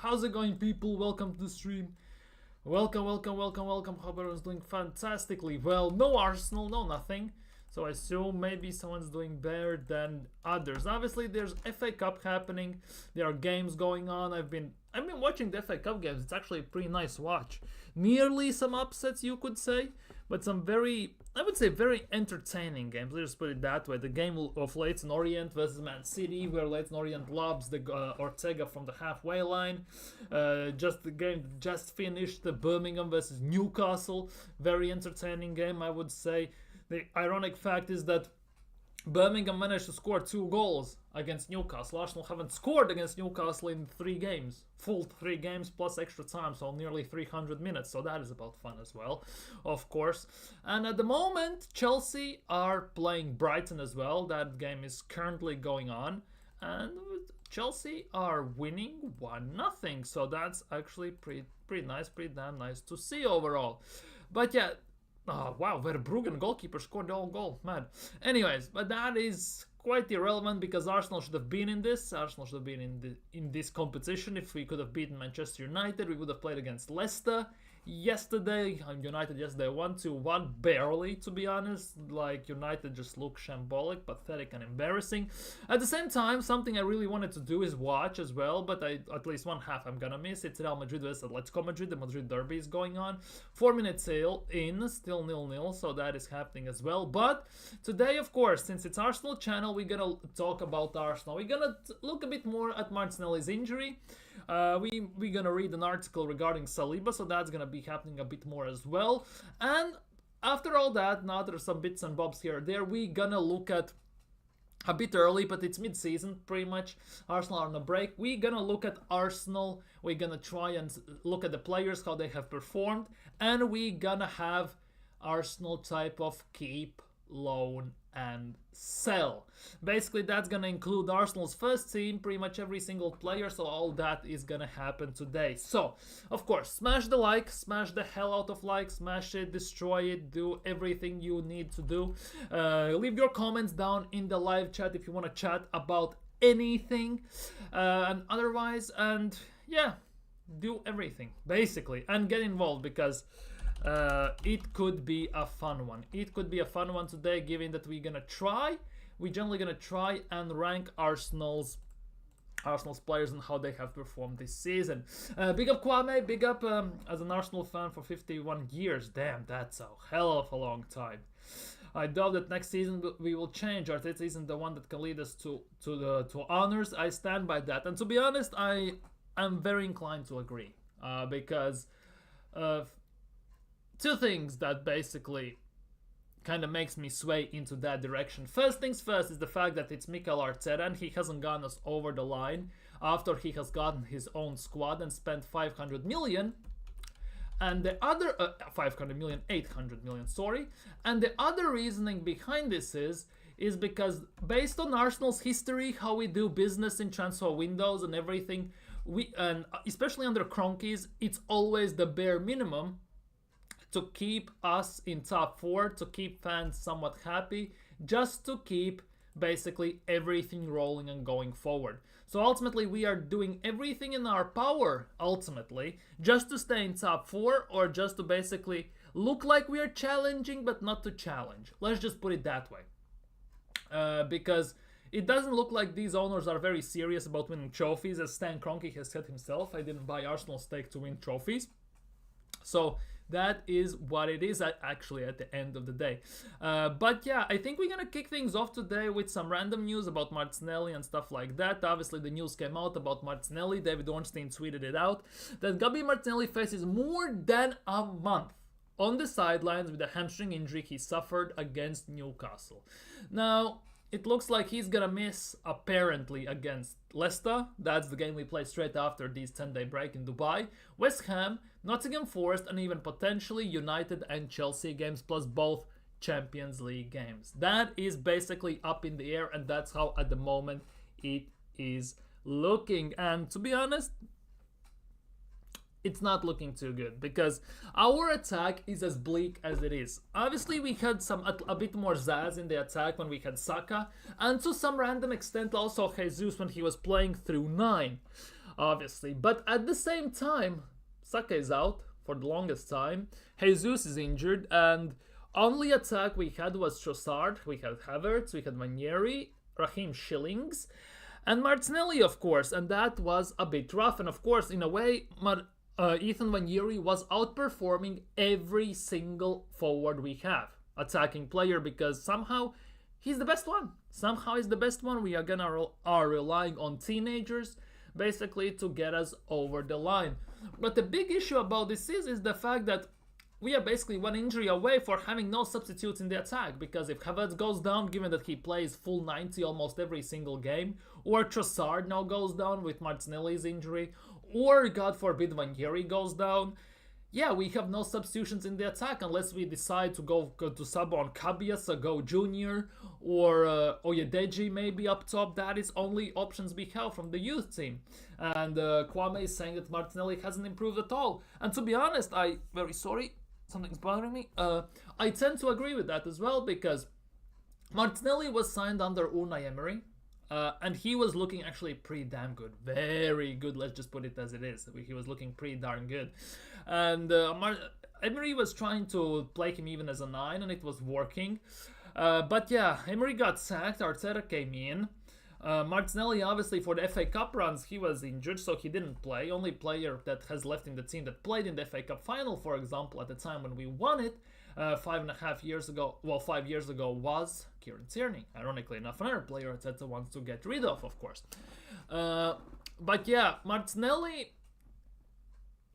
How's it going, people? Welcome to the stream. Welcome. Hope everyone's doing fantastically well. No Arsenal, no nothing. So I assume maybe someone's doing better than others. Obviously, there's FA Cup happening. There are games going on. I've been watching the FA Cup games. It's actually a pretty nice watch. Nearly some upsets, you could say, but some very entertaining games. Let's just put it that way. The game of Leyton Orient versus Man City, where Leyton Orient lobs the Ortega from the halfway line. The game just finished. The Birmingham versus Newcastle, very entertaining game, I would say. The ironic fact is that Birmingham managed to score 2 goals against Newcastle. Arsenal haven't scored against Newcastle in 3 games. Full 3 games plus extra time, so nearly 300 minutes. So that is about fun as well, of course. And at the moment, Chelsea are playing Brighton as well. That game is currently going on. And Chelsea are winning 1-0. So that's actually pretty nice, pretty damn nice to see overall. But yeah, oh, wow, Verbruggen goalkeeper scored the own goal. Mad. Anyways, but that is quite irrelevant because Arsenal should have been in this. Arsenal should have been in this competition. If we could have beaten Manchester United, we would have played against Leicester yesterday. United yesterday 1-1, barely, to be honest. Like, United just look shambolic, pathetic, and embarrassing. At the same time, something I really wanted to do is watch as well, but at least one half I'm gonna miss. It's Real Madrid versus Atletico Madrid. The Madrid derby is going on. 4 minutes in, still 0-0, so that is happening as well. But today, of course, since it's Arsenal channel, we're gonna talk about Arsenal. We're gonna look a bit more at Martinelli's injury. We're gonna read an article regarding Saliba, so that's gonna be happening a bit more as well. And after all that, now there's some bits and bobs here or there, we're gonna look at a bit early, but it's mid-season pretty much. Arsenal are on a break. We're gonna look at Arsenal. We're gonna try and look at the players, how they have performed, and we're gonna have Arsenal type of keep, loan, and sell. Basically, that's gonna include Arsenal's first team, pretty much every single player, so all that is gonna happen today. So, of course, smash the like, smash the hell out of like, smash it, destroy it, do everything you need to do. Leave your comments down in the live chat if you want to chat about anything, and otherwise, and yeah, do everything, basically, and get involved, because it could be a fun one. It could be a fun one today, given that we're generally gonna try and rank Arsenal's players and how they have performed this season. Big up Kwame, big up as an Arsenal fan for 51 years. Damn, that's a hell of a long time. I doubt that next season we will change. Arteta isn't the one that can lead us to honors. I stand by that, and to be honest, I am very inclined to agree, because two things that basically kind of makes me sway into that direction. First things first is the fact that it's Mikel Arteta and he hasn't gotten us over the line after he has gotten his own squad and spent 500 million. And the other 800 million, sorry. And the other reasoning behind this is because based on Arsenal's history, how we do business in transfer windows and everything, and especially under Kroenkes, it's always the bare minimum to keep us in top 4, to keep fans somewhat happy, just to keep basically everything rolling and going forward. So ultimately, we are doing everything in our power, ultimately, just to stay in top 4, or just to basically look like we are challenging, but not to challenge. Let's just put it that way. Because it doesn't look like these owners are very serious about winning trophies, as Stan Kroenke has said himself. I didn't buy Arsenal stake to win trophies. So that is what it is actually at the end of the day. But yeah, I think we're gonna kick things off today with some random news about Martinelli and stuff like that. Obviously, the news came out about Martinelli. David Ornstein tweeted it out that Gabi Martinelli faces more than a month on the sidelines with a hamstring injury he suffered against Newcastle. Now, it looks like he's gonna miss, apparently, against Leicester. That's the game we play straight after this 10-day break in Dubai. West Ham, Nottingham Forest, and even potentially United and Chelsea games, plus both Champions League games. That is basically up in the air, and that's how at the moment it is looking. And to be honest, it's not looking too good, because our attack is as bleak as it is. Obviously, we had a bit more zazz in the attack when we had Saka, and to some random extent also Jesus when he was playing through 9. obviously. But at the same time, Saka is out for the longest time. Jesus is injured, and only attack we had was Trossard, we had Havertz, we had Manieri, Raheem Schillings, and Martinelli, of course, and that was a bit rough. And of course, in a way, Ethan Manieri was outperforming every single forward we have, attacking player, because somehow he's the best one. Somehow he's the best one. We are relying on teenagers basically to get us over the line. But the big issue about this is the fact that we are basically one injury away for having no substitutes in the attack, because if Havertz goes down, given that he plays full 90 almost every single game, or Trossard now goes down with Martinelli's injury, or God forbid Manieri goes down, yeah, we have no substitutions in the attack unless we decide to go to sub on Kabias, Go Jr., or Oyedeji maybe up top. That is only options we have from the youth team. And Kwame is saying that Martinelli hasn't improved at all. And to be honest, very sorry, something's bothering me. I tend to agree with that as well, because Martinelli was signed under Unai Emery. And he was looking actually pretty damn good. Very good, let's just put it as it is. He was looking pretty darn good. And Emery was trying to play him even as a 9, and it was working. But yeah, Emery got sacked, Arteta came in. Martinelli, obviously, for the FA Cup runs, he was injured, so he didn't play. Only player that has left in the team that played in the FA Cup final, for example, at the time when we won it, 5.5 years ago, well, 5 years ago, was Kieran Tierney. Ironically enough, another player Arteta wants to get rid of course. But yeah, Martinelli,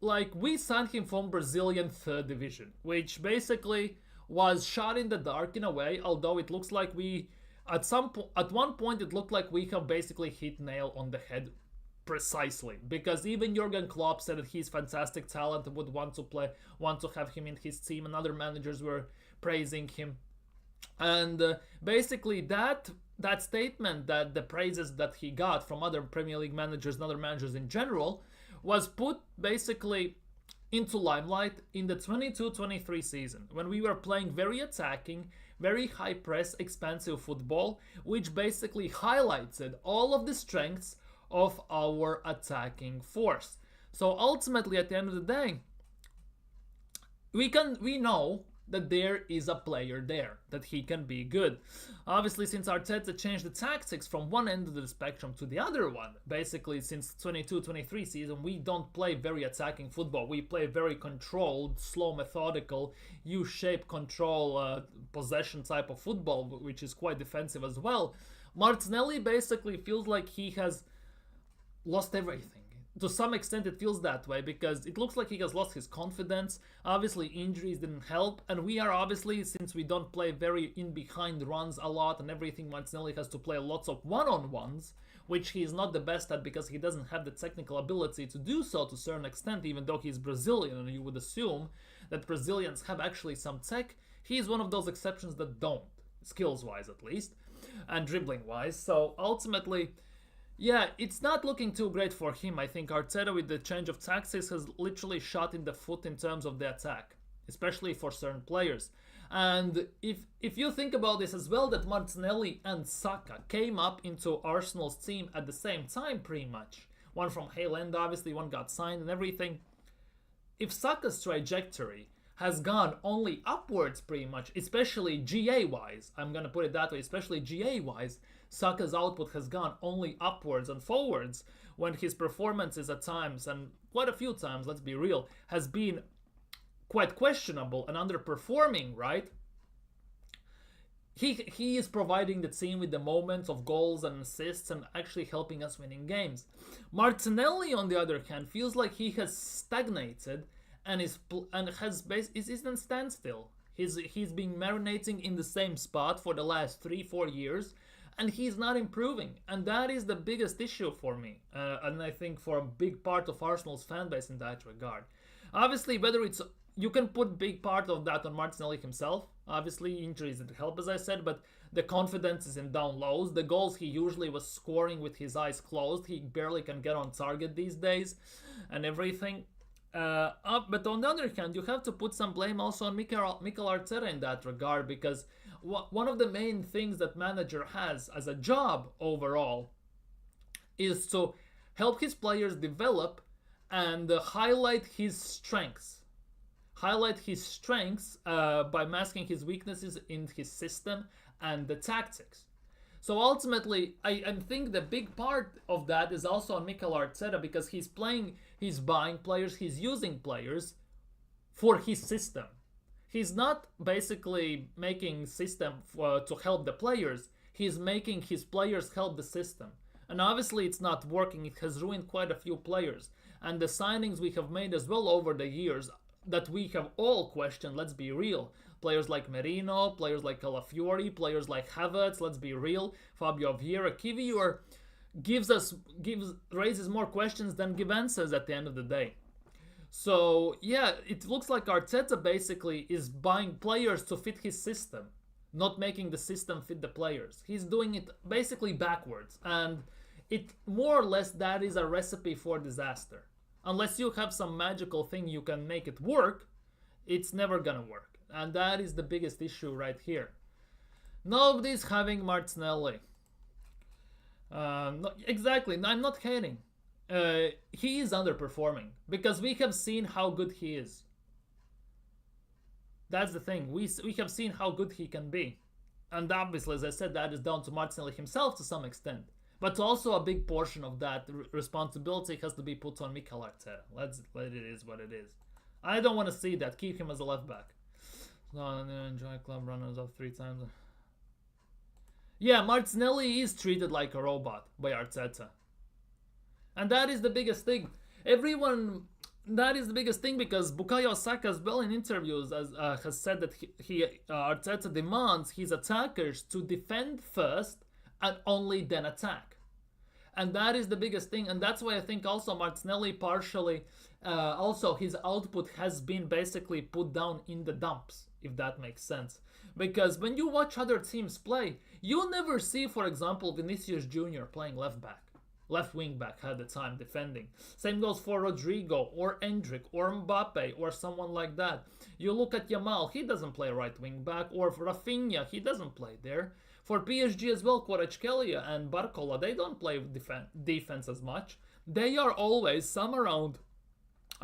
like, we signed him from Brazilian 3rd division, which basically was shot in the dark in a way, although it looks like we, at one point, it looked like we have basically hit nail on the head precisely, because even Jurgen Klopp said that he's fantastic talent and would want to have him in his team, and other managers were praising him. And basically that statement, that the praises that he got from other Premier League managers and other managers in general, was put basically into limelight in the 22-23 season, when we were playing very attacking, very high press, expansive football, which basically highlighted all of the strengths of our attacking force. So ultimately, at the end of the day, we know that there is a player there, that he can be good. Obviously, since Arteta changed the tactics from one end of the spectrum to the other one, basically since 22-23 season, we don't play very attacking football. We play very controlled, slow, methodical, U-shaped control, possession type of football, which is quite defensive as well. Martinelli basically feels like he has lost everything. To some extent it feels that way, because it looks like he has lost his confidence. Obviously injuries didn't help, and we are obviously, since we don't play very in behind runs a lot and everything, Martinelli has to play lots of one-on-ones, which he is not the best at because he doesn't have the technical ability to do so to a certain extent, even though he's Brazilian, and you would assume that Brazilians have actually some tech. He's one of those exceptions that don't, skills-wise at least, and dribbling-wise. So ultimately, yeah, it's not looking too great for him. I think Arteta, with the change of tactics, has literally shot in the foot in terms of the attack, especially for certain players. And if you think about this as well, that Martinelli and Saka came up into Arsenal's team at the same time, pretty much. One from Hale End, obviously, one got signed and everything. If Saka's trajectory has gone only upwards pretty much, especially GA-wise, I'm going to put it that way, especially GA-wise, Saka's output has gone only upwards and forwards, when his performances at times, and quite a few times, let's be real, has been quite questionable and underperforming, right? He is providing the team with the moments of goals and assists and actually helping us winning games. Martinelli, on the other hand, feels like he has stagnated and is in standstill. He's been marinating in the same spot for the last 3-4 years, and he's not improving, and that is the biggest issue for me, and I think for a big part of Arsenal's fan base in that regard. Obviously, you can put big part of that on Martinelli himself. Obviously, injuries didn't help, as I said, but the confidence is in down lows. The goals he usually was scoring with his eyes closed, he barely can get on target these days, and everything. But on the other hand, you have to put some blame also on Mikel Arteta in that regard, because one of the main things that manager has as a job overall is to help his players develop and highlight his strengths. Highlight his strengths by masking his weaknesses in his system and the tactics. So ultimately, I think the big part of that is also on Mikel Arteta, because he's buying players, he's using players for his system. He's not basically making system to help the players. He's making his players help the system. And obviously it's not working. It has ruined quite a few players. And the signings we have made as well over the years that we have all questioned, let's be real. Players like Merino, players like Calafiori, players like Havertz, let's be real. Fabio Vieira, Kivior raises more questions than give answers at the end of the day. So yeah, it looks like Arteta basically is buying players to fit his system, not making the system fit the players. He's doing it basically backwards, and it more or less that is a recipe for disaster. Unless you have some magical thing you can make it work, it's never gonna work. And that is the biggest issue right here. Nobody's having Martinelli. Exactly, I'm not hating. He is underperforming because we have seen how good he is. That's the thing. We have seen how good he can be. And obviously, as I said, that is down to Martinelli himself to some extent. But also a big portion of that responsibility has to be put on Mikel Arteta. Let it is what it is. I don't want to see that. Keep him as a left back. No, enjoy club runners up 3 times. Yeah, Martinelli is treated like a robot by Arteta. And that is the biggest thing. That is the biggest thing, because Bukayo Saka as well in interviews has said that Arteta demands his attackers to defend first and only then attack. And that is the biggest thing. And that's why I think also Martinelli partially, also his output has been basically put down in the dumps, if that makes sense. Because when you watch other teams play, you never see, for example, Vinicius Jr. playing left wing back at the time defending. Same goes for Rodrigo or Endrick or Mbappe or someone like that. You look at Yamal, he doesn't play right wing back, or for Rafinha, he doesn't play there. For PSG as well, Kvaratskhelia and Barcola, they don't play defense as much. They are always some around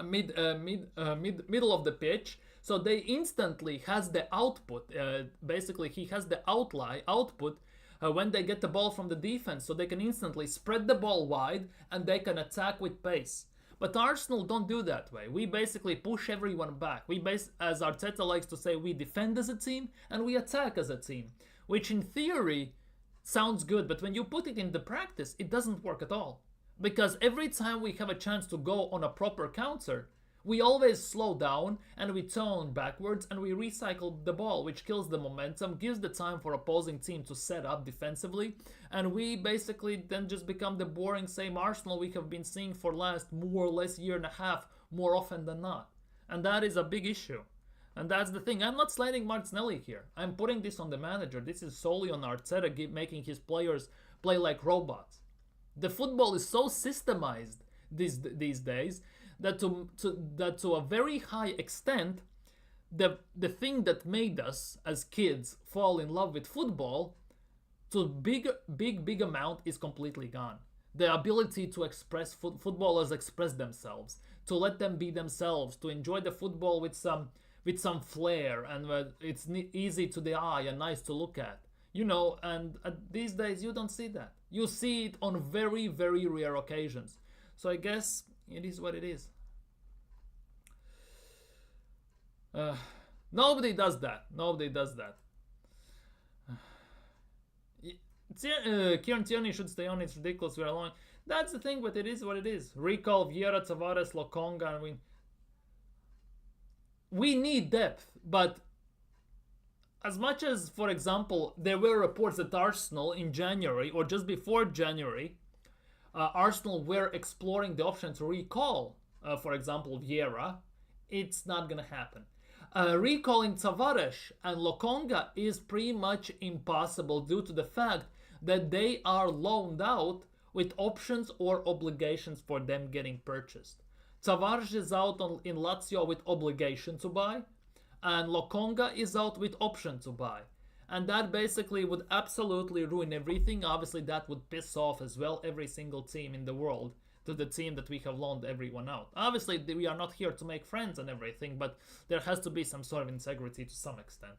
middle of the pitch, so they instantly has the output. Basically, he has the output when they get the ball from the defense, so they can instantly spread the ball wide and they can attack with pace. But Arsenal don't do that way. We basically push everyone back. As Arteta likes to say, we defend as a team and we attack as a team, which in theory sounds good, but when you put it into practice, it doesn't work at all. Because every time we have a chance to go on a proper counter, we always slow down and we turn backwards and we recycle the ball, which kills the momentum, gives the time for opposing team to set up defensively, and we basically then just become the boring same Arsenal we have been seeing for last more or less year and a half, more often than not. And that is a big issue. And that's the thing. I'm not slating Martinelli here. I'm putting this on the manager. This is solely on Arteta making his players play like robots. The football is so systemized these days that to a very high extent, the thing that made us as kids fall in love with football to big amount is completely gone. The ability to express footballers express themselves, to let them be themselves, to enjoy the football with some flair, and it's easy to the eye and nice to look at. And these days you don't see that. You see it on very, very rare occasions. So I guess it is what it is. Nobody does that. Kieran Tierney should stay on. It's ridiculous. We're alone. That's the thing, but it is what it is. Recall Vieira, Tavares, Lokonga, and we need depth, but as much as, for example, there were reports that Arsenal in January or just before January, Arsenal were exploring the option to recall, for example, Vieira, it's not going to happen. Recalling Tavares and Lokonga is pretty much impossible due to the fact that they are loaned out with options or obligations for them getting purchased. Tavares is out in Lazio with obligation to buy, and Lokonga is out with option to buy. And that basically would absolutely ruin everything. Obviously, that would piss off as well every single team in the world to the team that we have loaned everyone out. Obviously, we are not here to make friends and everything, but there has to be some sort of integrity to some extent.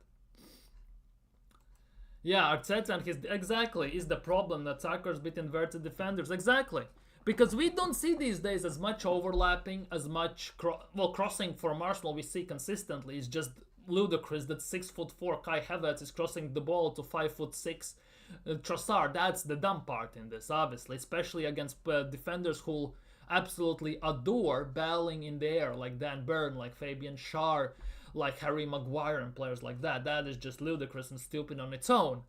Yeah, Arteta and his... Exactly, is the problem. Attackers beat inverted defenders. Exactly. Because we don't see these days as much overlapping, as much... crossing from Arsenal we see consistently is just ludicrous that 6'4" Kai Havertz is crossing the ball to 5'6" Trossard. That's the dumb part in this, obviously, especially against defenders who absolutely adore battling in the air, like Dan Burn, like Fabian Schär, like Harry Maguire and players like that. That is just ludicrous and stupid on its own.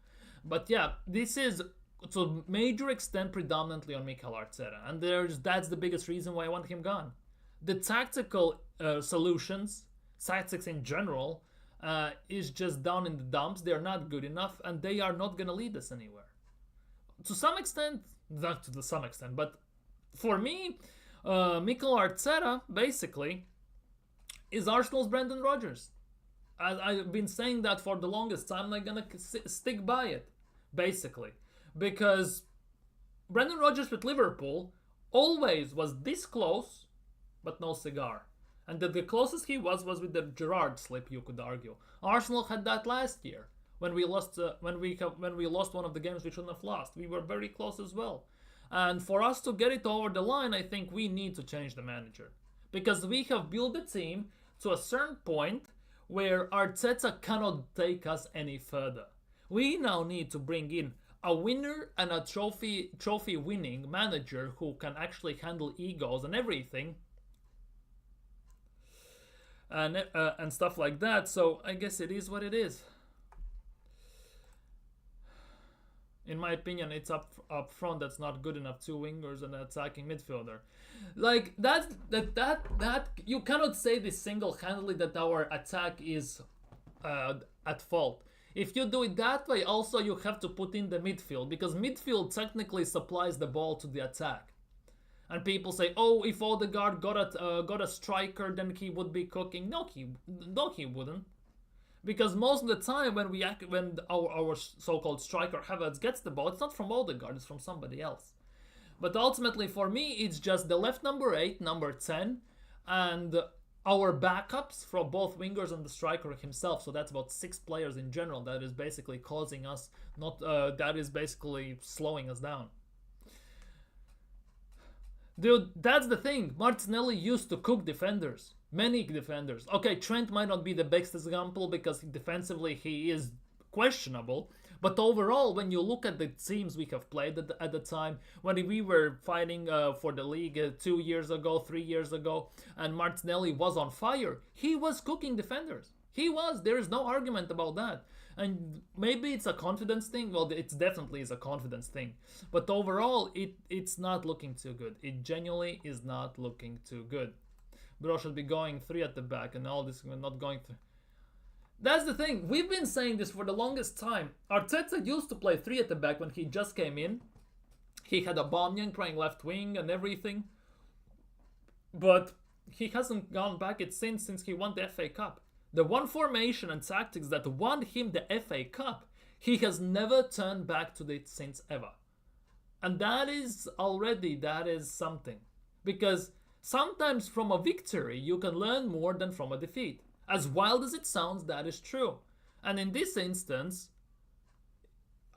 But yeah, this is to a major extent predominantly on Mikel Arteta, and that's the biggest reason why I want him gone. The tactical solutions, tactics in general, is just down in the dumps. They're not good enough, and they are not going to lead us anywhere. To some extent, not to some extent, but for me, Mikel Arteta basically is Arsenal's Brendan Rodgers. I've been saying that for the longest time. I'm going to stick by it, basically, because Brendan Rodgers with Liverpool always was this close, but no cigar. And the closest he was with the Gerrard slip, you could argue. Arsenal had that last year when we lost when we lost one of the games we shouldn't have lost. We were very close as well. And for us to get it over the line, I think we need to change the manager, because we have built the team to a certain point where Arteta cannot take us any further. We now need to bring in a winner and a trophy winning manager who can actually handle egos and everything. And stuff like that. So I guess it is what it is. In my opinion, it's up front that's not good enough. 2 wingers and an attacking midfielder. Like that you cannot say this single-handedly that our attack is at fault. If you do it that way, also you have to put in the midfield, because midfield technically supplies the ball to the attack. And people say, "Oh, if Odegaard got a striker, then he would be cooking." No, he wouldn't, because most of the time when our so-called striker Havertz gets the ball, it's not from Odegaard, it's from somebody else. But ultimately, for me, it's just the left number 8, number 10, and our backups from both wingers and the striker himself. So that's about 6 players in general. That is basically causing us that is basically slowing us down. Dude, that's the thing. Martinelli used to cook defenders. Many defenders. Okay, Trent might not be the best example because defensively he is questionable. But overall, when you look at the teams we have played at the time, when we were fighting for the league 2 years ago, 3 years ago, and Martinelli was on fire, he was cooking defenders. He was. There is no argument about that. And maybe it's a confidence thing. Well, it definitely is a confidence thing. But overall, it's not looking too good. It genuinely is not looking too good. Bro should be going 3 at the back and all this, not going 3. That's the thing. We've been saying this for the longest time. Arteta used to play 3 at the back when he just came in. He had Aubameyang playing left wing and everything. But he hasn't gone back it since he won the FA Cup. The one formation and tactics that won him the FA Cup, he has never turned back to it since ever. And that is something. Because sometimes from a victory, you can learn more than from a defeat. As wild as it sounds, that is true. And in this instance,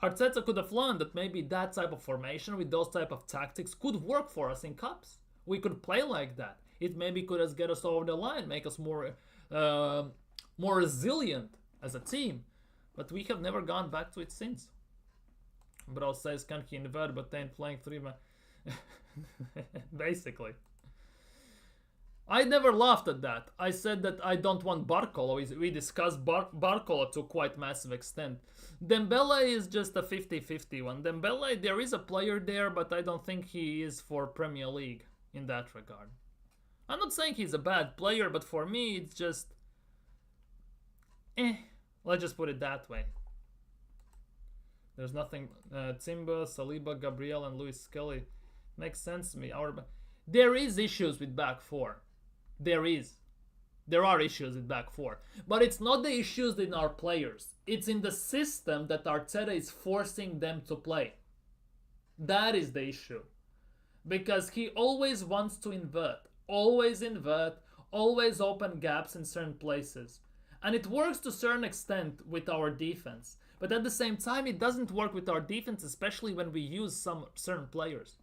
Arteta could have learned that maybe that type of formation with those type of tactics could work for us in cups. We could play like that. It maybe could have get us over the line, make us more resilient as a team. But we have never gone back to it since. Bro says, can he invert but then playing 3 man? Basically. I never laughed at that. I said that I don't want Barcola. We discussed Barcola to quite massive extent. Dembele is just a 50-50 one. Dembele, there is a player there, but I don't think he is for Premier League in that regard. I'm not saying he's a bad player, but for me, it's just... Let's just put it that way. There's nothing... Timber, Saliba, Gabriel, and Luis Skelly. Makes sense to me. There is issues with back 4. There are issues with back 4. But it's not the issues in our players. It's in the system that Arteta is forcing them to play. That is the issue. because he always wants to invert, always open gaps in certain places. And it works to a certain extent with our defense. But at the same time, it doesn't work with our defense, especially when we use some certain players.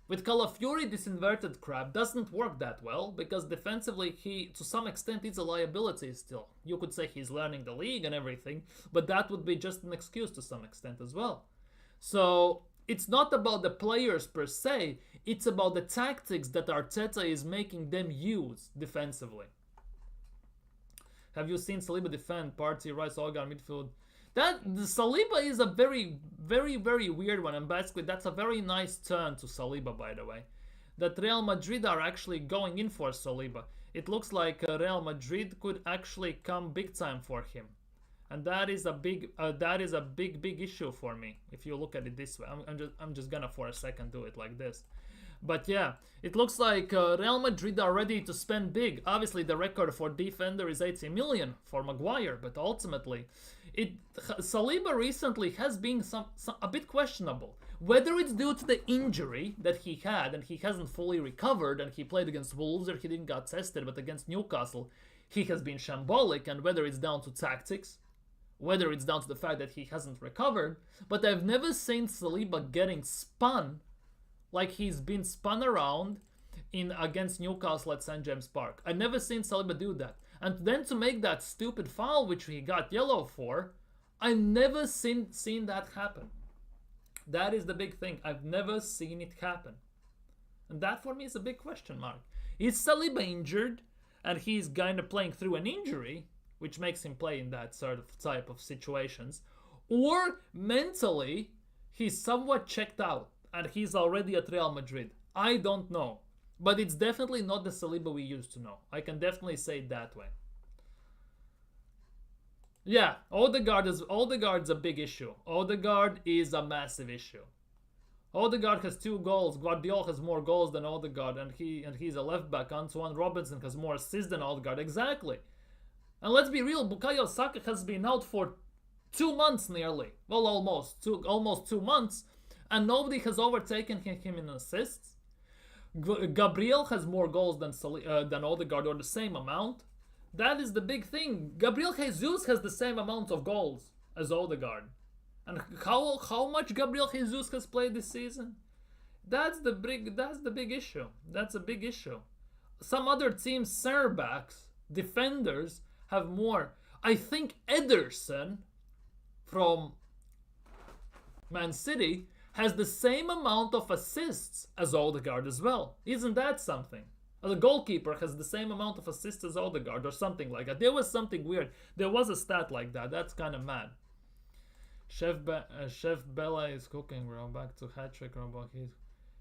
With Calafiori, this inverted crap doesn't work that well, because defensively he, to some extent, is a liability still. You could say he's learning the league and everything, but that would be just an excuse to some extent as well. So it's not about the players per se, it's about the tactics that Arteta is making them use defensively. Have you seen Saliba defend? Partey, Rice, Odegaard, midfield. That the Saliba is a very, very, very weird one, and basically that's a very nice turn to Saliba, by the way. That Real Madrid are actually going in for Saliba. It looks like Real Madrid could actually come big time for him, and that is a big, big issue for me. If you look at it this way, I'm just gonna for a second do it like this. But yeah, it looks like Real Madrid are ready to spend big. Obviously, the record for defender is 80 million for Maguire, but ultimately, Saliba recently has been a bit questionable. Whether it's due to the injury that he had and he hasn't fully recovered, and he played against Wolves or he didn't got tested, but against Newcastle he has been shambolic, and whether it's down to tactics, whether it's down to the fact that he hasn't recovered, but I've never seen Saliba getting spun like he's been spun around in against Newcastle at St. James Park. I've never seen Saliba do that. And then to make that stupid foul, which he got yellow for, I've never seen that happen. That is the big thing. I've never seen it happen. And that for me is a big question mark. Is Saliba injured and he's kind of playing through an injury, which makes him play in that sort of type of situations, or mentally he's somewhat checked out and he's already at Real Madrid? I don't know. But it's definitely not the Saliba we used to know. I can definitely say it that way. Yeah, Odegaard's a big issue. Odegaard is a massive issue. Odegaard has 2 goals. Guardiola has more goals than Odegaard, and he's a left back. Antoine Robinson has more assists than Odegaard. Exactly. And let's be real, Bukayo Saka has been out for 2 months nearly. Well, almost 2 months, and nobody has overtaken him in assists. Gabriel has more goals than Odegaard, or the same amount. That is the big thing. Gabriel Jesus has the same amount of goals as Odegaard. And how much Gabriel Jesus has played this season? That's the big issue. That's a big issue. Some other teams' center backs, defenders, have more. I think Ederson from Man City has the same amount of assists as Odegaard as well. Isn't that something? The goalkeeper has the same amount of assists as Odegaard or something like that. There was something weird. There was a stat like that. That's kind of mad. Chef Bella is cooking, bro. Back to hat-trick, bro.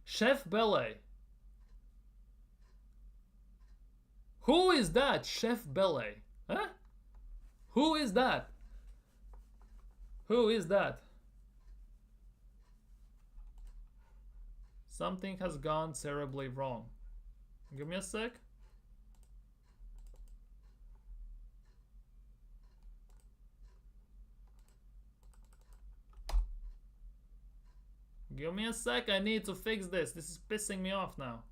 Chef Bella. Who is that? Chef Bella? Huh? Who is that? Who is that? Something has gone terribly wrong. Give me a sec. Give me a sec. I need to fix this. This is pissing me off now.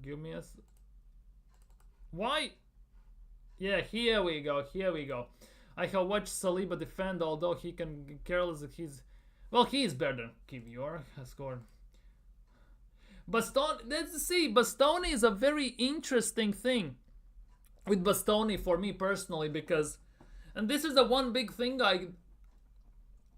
Give me a... Why? Yeah, here we go. Here we go. I have watched Saliba defend, although he can careless that he's... Well, he is better than Kivior has scored. Bastoni, let's see, Bastoni is a very interesting thing with Bastoni for me personally, because, and this is the one big thing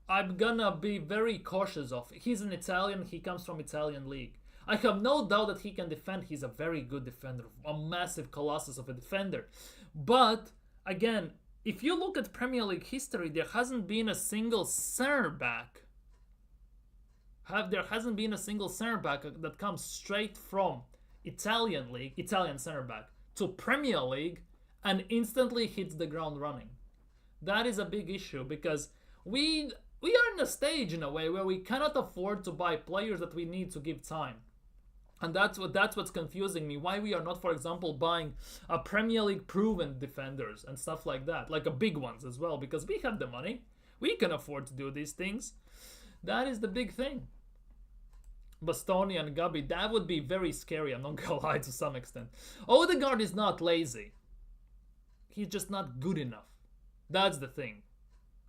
I'm gonna be very cautious of. He's an Italian, he comes from Italian league. I have no doubt that he can defend. He's a very good defender, a massive colossus of a defender. But again, if you look at Premier League history, there hasn't been a single center back. There hasn't been a single center back that comes straight from Italian league, Italian center back, to Premier League and instantly hits the ground running. That is a big issue, because we are in a stage in a way where we cannot afford to buy players that we need to give time. And that's what's confusing me. Why we are not, for example, buying a Premier League proven defenders and stuff like that, like a big ones as well, because we have the money. We can afford to do these things. That is the big thing. Bastoni and Gabi, that would be very scary, I'm not gonna lie, to some extent. Odegaard is not lazy. He's just not good enough. That's the thing.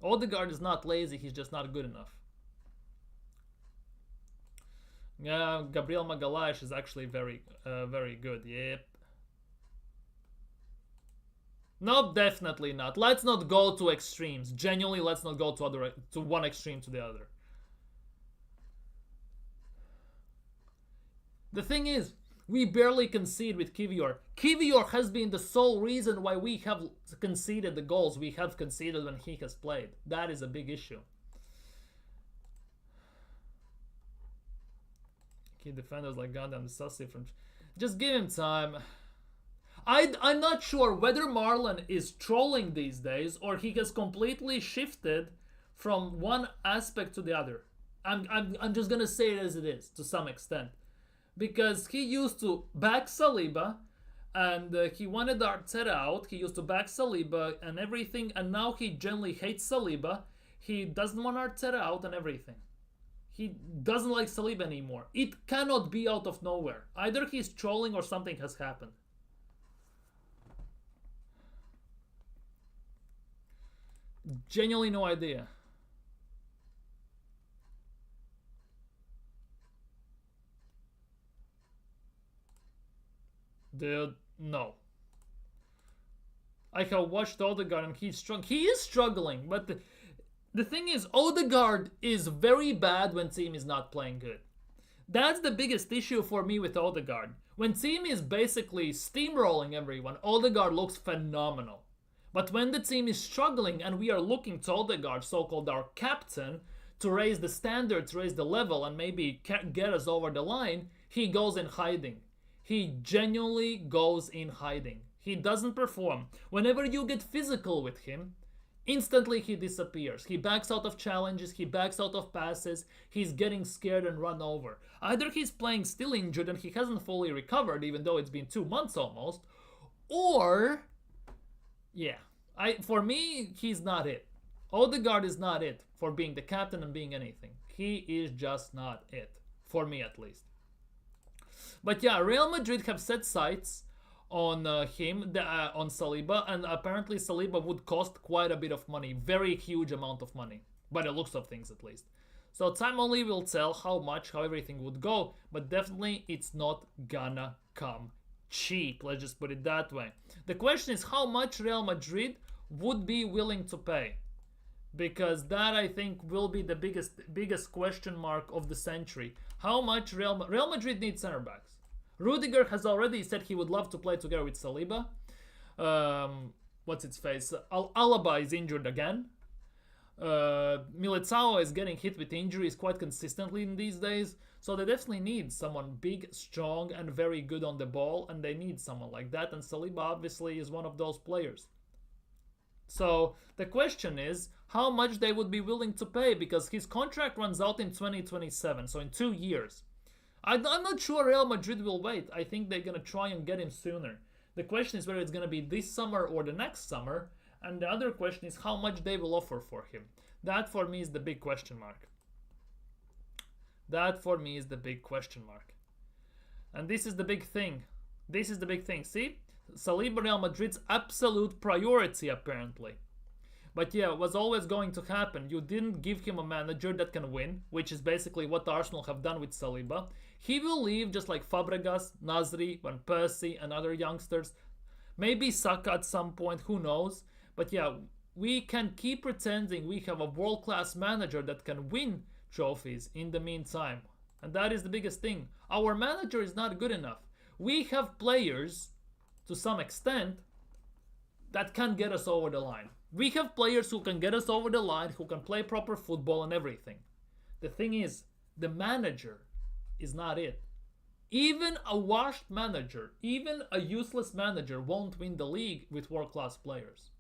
Odegaard is not lazy, he's just not good enough. Yeah, Gabriel Magalhaes is actually very good. Yep. No, definitely not. Let's not go to extremes. Genuinely, let's not go to one extreme to the other. The thing is, we barely concede with Kivior. Kivior has been the sole reason why we have conceded the goals we have conceded when he has played. That is a big issue. Key defenders like goddamn Sussy from... Just give him time. I'm not sure whether Marlon is trolling these days or he has completely shifted from one aspect to the other. I'm just gonna say it as it is to some extent. Because he used to back Saliba and he wanted Arteta out. He used to back Saliba and everything, and now he generally hates Saliba. He doesn't want Arteta out and everything. He doesn't like Saliba anymore. It cannot be out of nowhere. Either he's trolling or something has happened. Genuinely no idea. Dude, no. I have watched Odegaard and he's strong. He is struggling, but the thing is, Odegaard is very bad when team is not playing good. That's the biggest issue for me with Odegaard. When team is basically steamrolling everyone, Odegaard looks phenomenal. But when the team is struggling and we are looking to Odegaard, so-called our captain, to raise the standards, raise the level, and maybe get us over the line, he goes in hiding. He genuinely goes in hiding. He doesn't perform. Whenever you get physical with him, instantly he disappears. He backs out of challenges, he backs out of passes, he's getting scared and run over. Either he's playing still injured and he hasn't fully recovered, even though it's been 2 months almost, or... yeah, for me, he's not it. Odegaard is not it for being the captain and being anything. He is just not it. For me, at least. But yeah, Real Madrid have set sights on him, on Saliba, and apparently Saliba would cost quite a bit of money. Very huge amount of money. By the looks of things, at least. So time only will tell how everything would go, but definitely it's not gonna come cheap, let's just put it that way. The question is how much Real Madrid would be willing to pay, because that I think will be the biggest question mark of the century. How much Real Madrid needs center backs. Rudiger has already said he would love to play together with Saliba. What's its face? Alaba is injured again. Militao is getting hit with injuries quite consistently in these days, so they definitely need someone big, strong, and very good on the ball, and they need someone like that, and Saliba obviously is one of those players. So the question is how much they would be willing to pay, because his contract runs out in 2027, so in 2 years. I'm not sure Real Madrid will wait. I think they're going to try and get him sooner. The question is whether it's going to be this summer or the next summer. And the other question is how much they will offer for him. That for me is the big question mark. That for me is the big question mark. And this is the big thing. This is the big thing. See? Saliba, Real Madrid's absolute priority apparently. But yeah, it was always going to happen. You didn't give him a manager that can win, which is basically what Arsenal have done with Saliba. He will leave just like Fabregas, Nasri, Van Persie and other youngsters. Maybe Saka at some point, who knows. But yeah, we can keep pretending we have a world-class manager that can win trophies in the meantime. And that is the biggest thing. Our manager is not good enough. We have players, to some extent, that can get us over the line. We have players who can get us over the line, who can play proper football and everything. The thing is, the manager is not it. Even a washed manager, even a useless manager won't win the league with world-class players.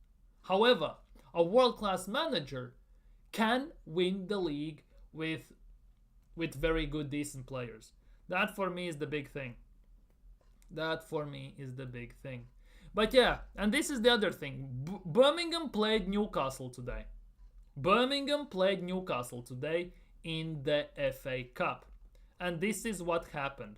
However, a world-class manager can win the league with very good, decent players. That for me is the big thing. That for me is the big thing. But yeah, and this is the other thing. Birmingham played Newcastle today. Birmingham played Newcastle today in the FA Cup. And this is what happened.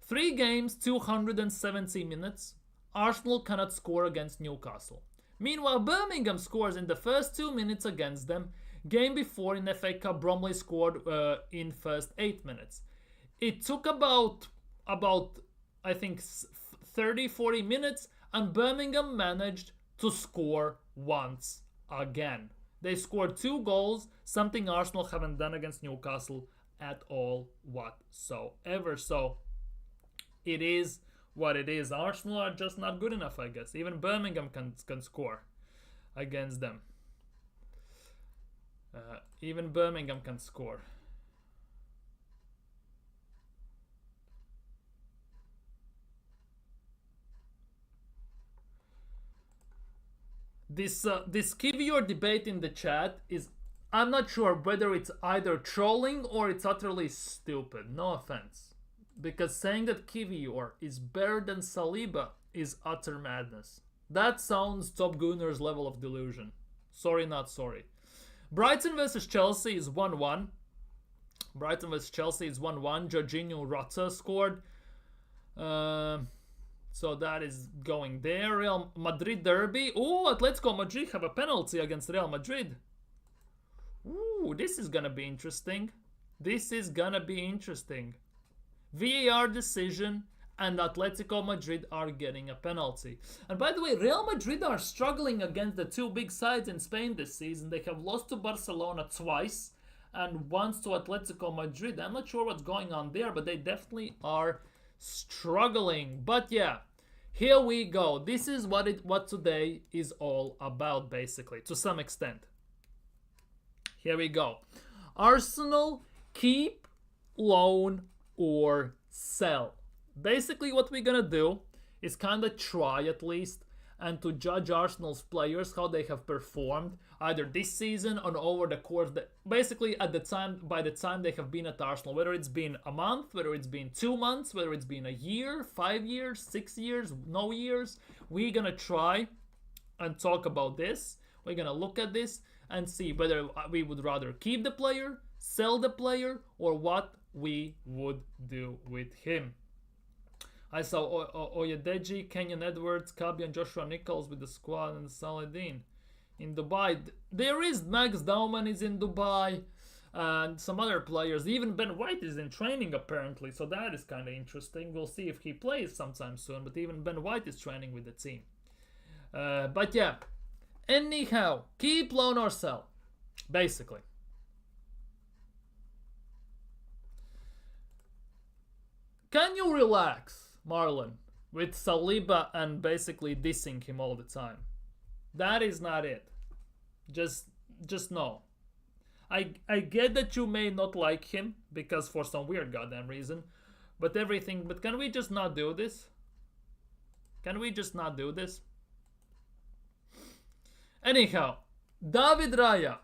3 games, 270 minutes. Arsenal cannot score against Newcastle. Meanwhile, Birmingham scores in the first 2 minutes against them. Game before in FA Cup, Bromley scored in first 8 minutes. It took about I think 30-40 minutes, and Birmingham managed to score once again. They scored 2 goals, something Arsenal haven't done against Newcastle at all whatsoever. So it is what it is. Arsenal are just not good enough, I guess. Even Birmingham can score against them. Even Birmingham can score. This Kivior debate in the chat is, I'm not sure whether it's either trolling or it's utterly stupid. No offense. Because saying that Kivior is better than Saliba is utter madness. That sounds Top Gunner's level of delusion. Sorry, not sorry. Brighton versus Chelsea is 1-1. Brighton versus Chelsea is 1-1. Jorginho Rota scored. So that is going there. Real Madrid derby. Oh, Atletico Madrid have a penalty against Real Madrid. Ooh, this is gonna be interesting. This is gonna be interesting. VAR decision, and Atletico Madrid are getting a penalty. And by the way, Real Madrid are struggling against the 2 big sides in Spain this season. They have lost to Barcelona twice and once to Atletico Madrid. I'm not sure what's going on there, but they definitely are struggling. But yeah, here we go. This is what today is all about, basically, to some extent. Here we go. Arsenal, keep, loan, or sell. Basically, what we're gonna do is kind of try, at least, and to judge Arsenal's players, how they have performed either this season or over the course that basically by the time they have been at Arsenal, whether it's been a month, whether it's been 2 months, whether it's been a year, 5 years, 6 years, no years. We're gonna try and talk about this. We're gonna look at this and see whether we would rather keep the player, sell the player, or what we would do with him. I saw Oyedeji, Kenyon Edwards, Kabi, and Joshua Nichols with the squad, and Saladin in Dubai. There is Max Dauman is in Dubai, and some other players. Even Ben White is in training apparently, so that is kind of interesting. We'll see if he plays sometime soon, but even Ben White is training with the team. But yeah, anyhow, keep, loan, or sell, basically. Can you relax, Marlon, with Saliba and basically dissing him all the time? That is not it. Just no. I get that you may not like him because for some weird goddamn reason, but can we just not do this? Can we just not do this? Anyhow, David Raya.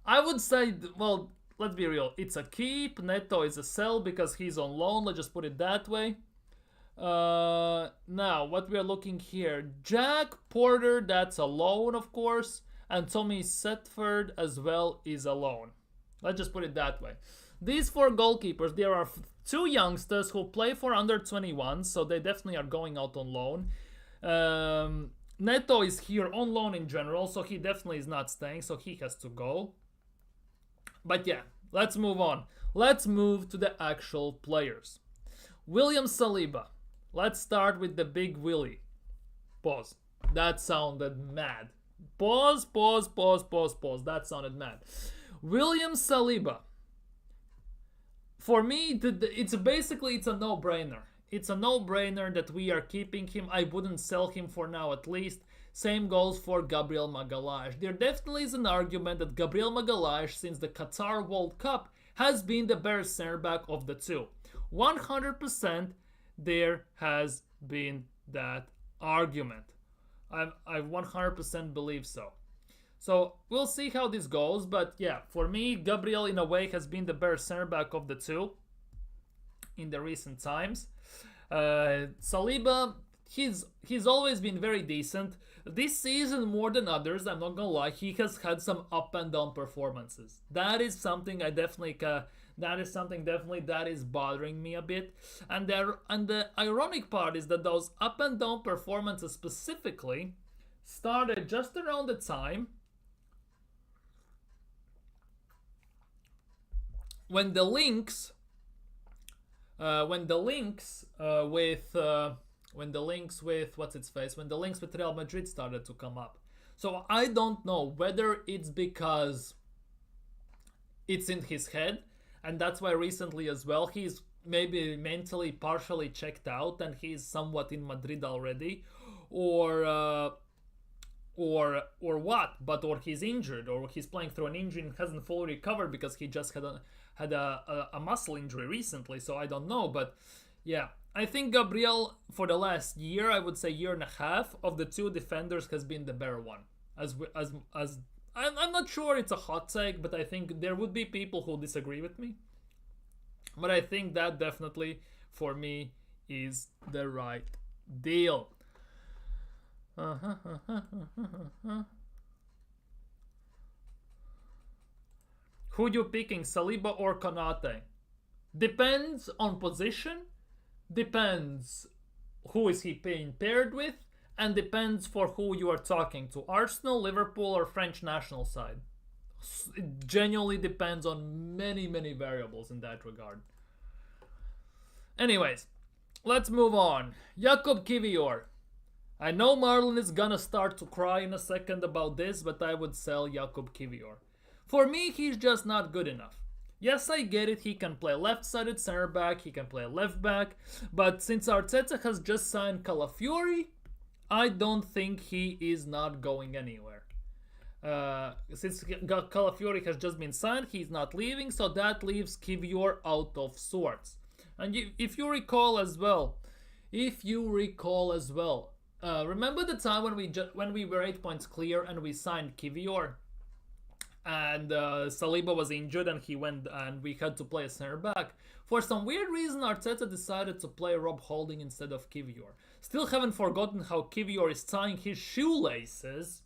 I would say, well, let's be real. It's a keep. Neto is a sell because he's on loan. Let's just put it that way. Now, what we are looking here. Jack Porter, that's a loan, of course. And Tommy Setford as well is a loan. Let's just put it that way. These 4 goalkeepers, there are 2 youngsters who play for under 21, so they definitely are going out on loan. Neto is here on loan in general, so he definitely is not staying, so he has to go. But yeah, let's move on. Let's move to the actual players. William Saliba. Let's start with the big Willie. Pause. That sounded mad. Pause. That sounded mad. William Saliba. For me, it's a no-brainer. It's a no-brainer that we are keeping him. I wouldn't sell him for now, at least. Same goes for Gabriel Magalhaes. There definitely is an argument that Gabriel Magalhaes, since the Qatar World Cup, has been the better center back of the 2. 100% there has been that argument. I 100% believe so. So we'll see how this goes, but yeah, for me, Gabriel in a way has been the better center back of the 2 in the recent times. Saliba, he's always been very decent. This season more than others, I'm not gonna lie, he has had some up and down performances. That is something I definitely That is something definitely that is bothering me a bit. And the ironic part is that those up and down performances specifically started just around the time when the links when the links with Real Madrid started to come up. So I don't know whether it's because it's in his head, and that's why recently as well he's maybe mentally partially checked out and he's somewhat in Madrid already, or what, but or he's injured, or he's playing through an injury and hasn't fully recovered because he just had a muscle injury recently. So I don't know, but yeah, I think Gabriel for the last year, I would say year and a half, of the two defenders has been the better one. As I'm not sure it's a hot take, but I think there would be people who disagree with me. But I think that definitely for me is the right deal. Who you picking, Saliba or Konate? Depends on position, depends who is he being paired with, and depends for who you are talking to. Arsenal, Liverpool, or French national side. It genuinely depends on many, many variables in that regard. Anyways, let's move on. Jakub Kivior. I know Marlon is gonna start to cry in a second about this, but I would sell Jakub Kivior. For me, he's just not good enough. Yes, I get it, he can play left-sided center back, he can play left back, but since Arteta has just signed Calafiori, I don't think he is not going anywhere. Since Calafiori has just been signed, he's not leaving, so that leaves Kivior out of sorts. And if you recall as well, remember the time when we were 8 points clear and we signed Kivior, and Saliba was injured and he went and we had to play a center back. For some weird reason, Arteta decided to play Rob Holding instead of Kivior. Still haven't forgotten how Kivior is tying his shoelaces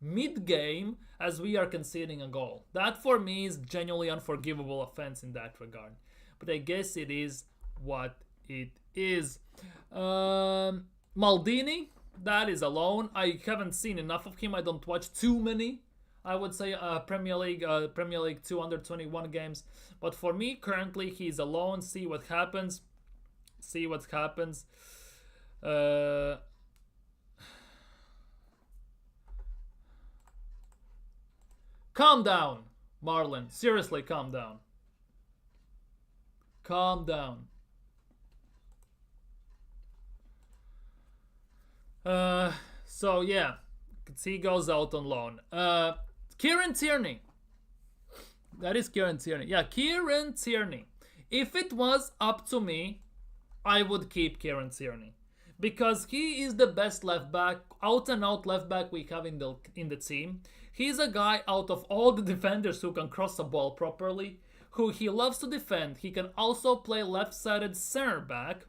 mid-game as we are conceding a goal. That for me is genuinely unforgivable offense in that regard. But I guess it is what it is. Maldini, that is a loan. I haven't seen enough of him. I don't watch too many, I would say, Premier League 2 under 21 games. But for me, currently, he's alone. See what happens. Calm down, Marlon. Seriously, calm down. Calm down. So yeah, he goes out on loan. Kieran Tierney. That is Kieran Tierney. Yeah, Kieran Tierney. If it was up to me, I would keep Kieran Tierney because he is the best left back, out and out left back we have in the team. He's a guy out of all the defenders who can cross a ball properly, who he loves to defend. He can also play left-sided center back.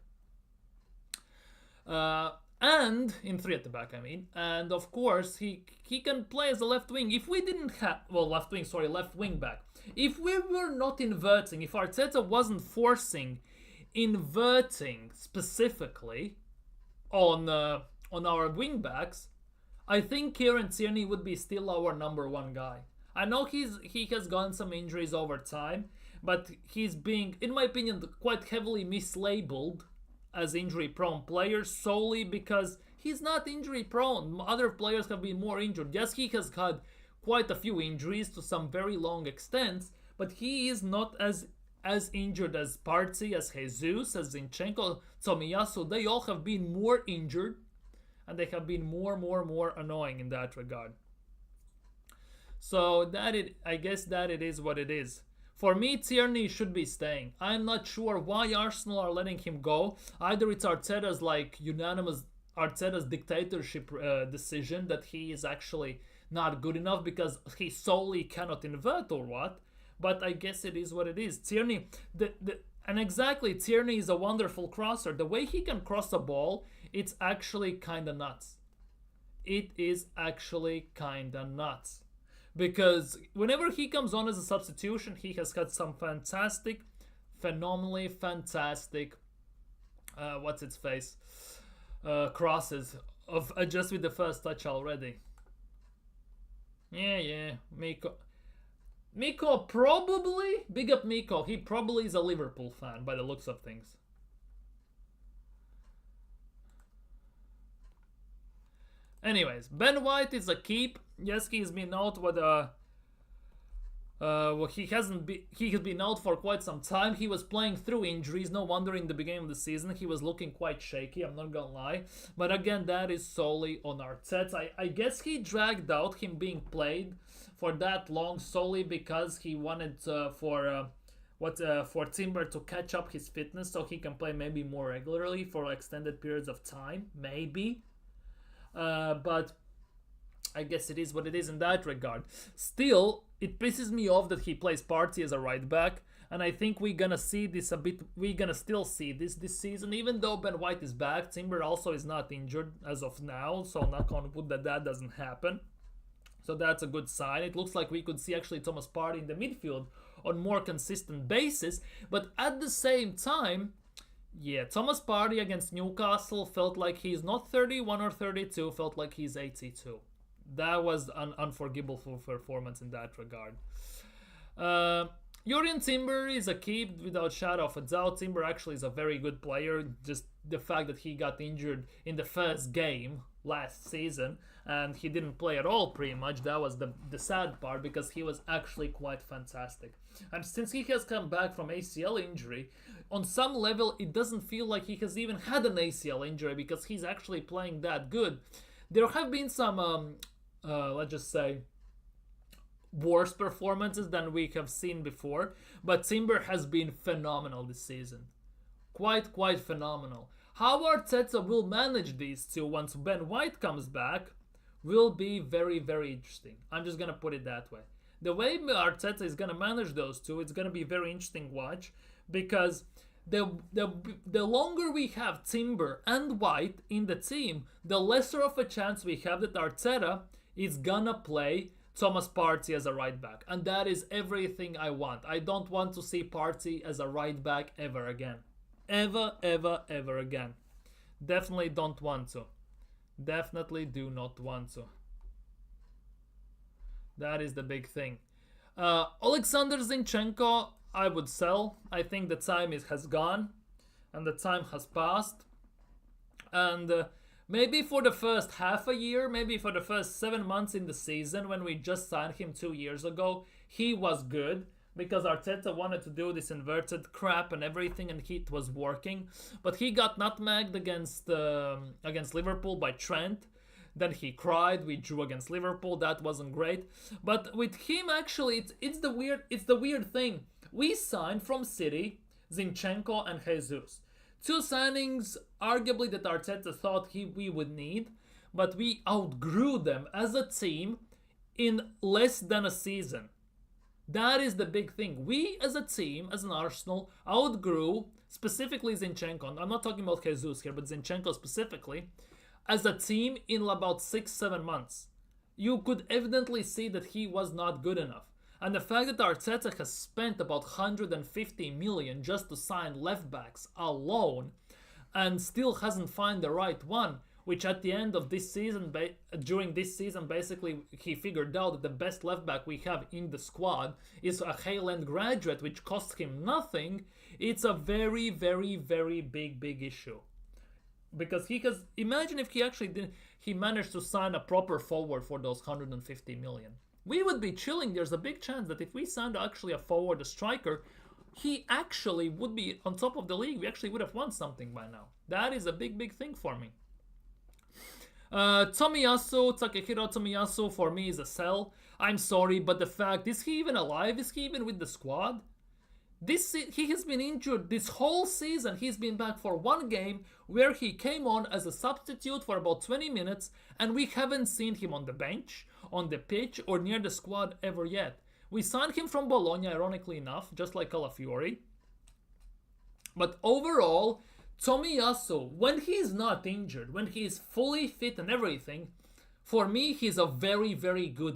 And in 3 at the back, I mean. And of course, he can play as a left wing. If we didn't have, left wing back. If we were not inverting, if Arteta wasn't forcing inverting specifically on our wing backs, I think Kieran Tierney would be still our number one guy. I know he has gotten some injuries over time, but he's being, in my opinion, quite heavily mislabeled as injury-prone player solely because he's not injury-prone. Other players have been more injured. Yes, he has had quite a few injuries to some very long extents, but he is not as injured as Partey, as Jesus, as Zinchenko, Tomiyasu. They all have been more injured, and they have been more annoying in that regard. So I guess that it is what it is. For me, Tierney should be staying. I'm not sure why Arsenal are letting him go. Either it's Arteta's unanimous Arteta's dictatorship decision that he is actually not good enough because he solely cannot invert or what. But I guess it is what it is. Tierney, Tierney is a wonderful crosser. The way he can cross a ball, it's actually kind of nuts. It is actually kind of nuts. because whenever he comes on as a substitution, he has had some phenomenally fantastic, what's its face, crosses of just with the first touch already. Yeah, Miko probably, big up Miko, he probably is a Liverpool fan by the looks of things. Anyways, Ben White is a keep. Yes, he's been out with well, he has been out for quite some time. He was playing through injuries. No wonder in the beginning of the season he was looking quite shaky, I'm not gonna lie. But again, that is solely on Arteta. I guess he dragged out him being played for that long solely because he wanted for Timber to catch up his fitness so he can play maybe more regularly for extended periods of time, maybe. But I guess it is what it is in that regard. Still, it pisses me off that he plays Partey as a right back, and I think we're gonna see this a bit. We're gonna still see this season, even though Ben White is back. Timber also is not injured as of now, so knock on wood that doesn't happen. So that's a good sign. It looks like we could see actually Thomas Partey in the midfield on more consistent basis, but at the same time, yeah, Thomas Partey against Newcastle felt like he's not 31 or 32, felt like he's 82. That was an unforgivable performance in that regard. Jurrien Timber is a keep without shadow of a doubt. Timber actually is a very good player. Just the fact that he got injured in the first game last season and he didn't play at all pretty much, that was the sad part, because he was actually quite fantastic. And since he has come back from ACL injury, on some level it doesn't feel like he has even had an ACL injury because he's actually playing that good. There have been some let's just say worse performances than we have seen before, but Timber has been phenomenal this season. Quite phenomenal. How Arteta will manage these two once Ben White comes back will be very interesting. I'm just gonna put it that way. The way Arteta is gonna manage those two, it's gonna be very interesting watch, because the longer we have Timber and White in the team, the lesser of a chance we have that Arteta is gonna play Thomas Partey as a right back. And that is everything I want. I don't want to see Partey as a right back ever again. Ever again. Definitely don't want to. Definitely do not want to. That is the big thing. Alexander Zinchenko, I would sell. I think the time has gone and the time has passed. And maybe for the first half a year, maybe for the first 7 months in the season when we just signed him 2 years ago, he was good because Arteta wanted to do this inverted crap and everything, and it was working. But he got nutmegged against Liverpool by Trent. Then he cried. We drew against Liverpool. That wasn't great. But with him, actually, it's the weird thing. We signed from City Zinchenko and Jesus. Two signings, arguably, that Arteta thought we would need, but we outgrew them as a team in less than a season. That is the big thing. We as a team, as an Arsenal, outgrew specifically Zinchenko. I'm not talking about Jesus here, but Zinchenko specifically, as a team in about 6-7 months. You could evidently see that he was not good enough. And the fact that Arteta has spent about 150 million just to sign left backs alone and still hasn't found the right one, which at the end of this season, during this season, basically he figured out that the best left back we have in the squad is a Highland graduate, which costs him nothing. It's a very big issue. Because imagine if he managed to sign a proper forward for those 150 million. We would be chilling. There's a big chance that if we signed actually a forward, a striker, he actually would be on top of the league. We actually would have won something by now. That is a big thing for me. Takehiro Tomiyasu for me is a sell. I'm sorry, but the fact, is he even alive? Is he even with the squad? He has been injured this whole season. He's been back for one game where he came on as a substitute for about 20 minutes, and we haven't seen him on the bench, on the pitch, or near the squad ever yet. We signed him from Bologna, ironically enough, just like Calafiori. But overall, Tomiyasu, when he's not injured, when he's fully fit and everything, For me, he's a very good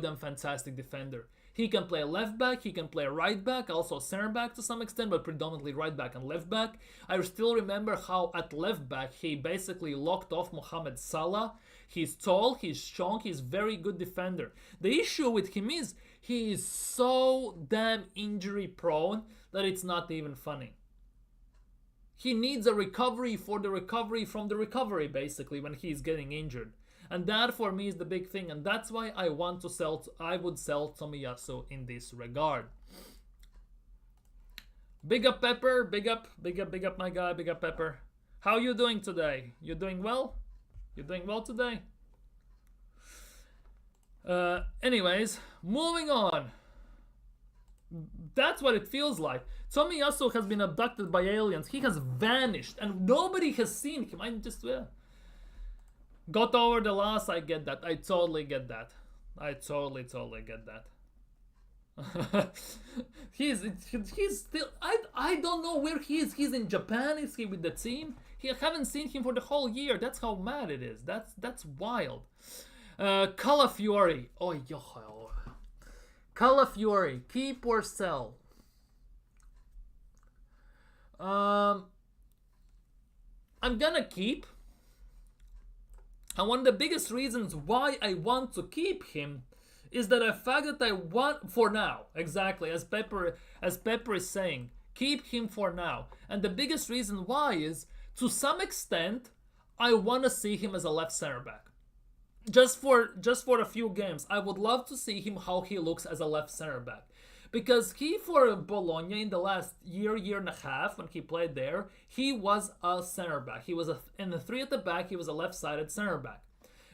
and fantastic defender. He can play left back, he can play right back, also center back to some extent, but predominantly right back and left back. I still remember how at left back he basically locked off Mohamed Salah. He's tall, he's strong, he's very good defender. The issue with him is he is so damn injury prone that it's not even funny. He needs a recovery for the recovery from the recovery, basically, when he's getting injured. And that for me is the big thing, and that's why I would sell Tomiyasu in this regard. Big up Pepper, big up my guy, big up Pepper. How you doing today? You doing well? You doing well today? Anyways, moving on. That's what it feels like. Tomiyasu has been abducted by aliens. He has vanished, and nobody has seen him. I'm just... got over the loss, I get that. I totally get that. I totally get that. he's still... I don't know where he is. He's in Japan. Is he with the team? I haven't seen him for the whole year. That's how mad it is. That's wild. Calafiori. Oh, yo. Calafiori. Keep or sell? I'm gonna keep. And one of the biggest reasons why I want to keep him is that the fact that I want, for now, exactly, as Pepper is saying, keep him for now. And the biggest reason why is, to some extent, I want to see him as a left center back. Just for a few games, I would love to see him how he looks as a left center back. Because he, for Bologna in the last year and a half, when he played there, he was a center back. He was in the three at the back, he was a left-sided center back.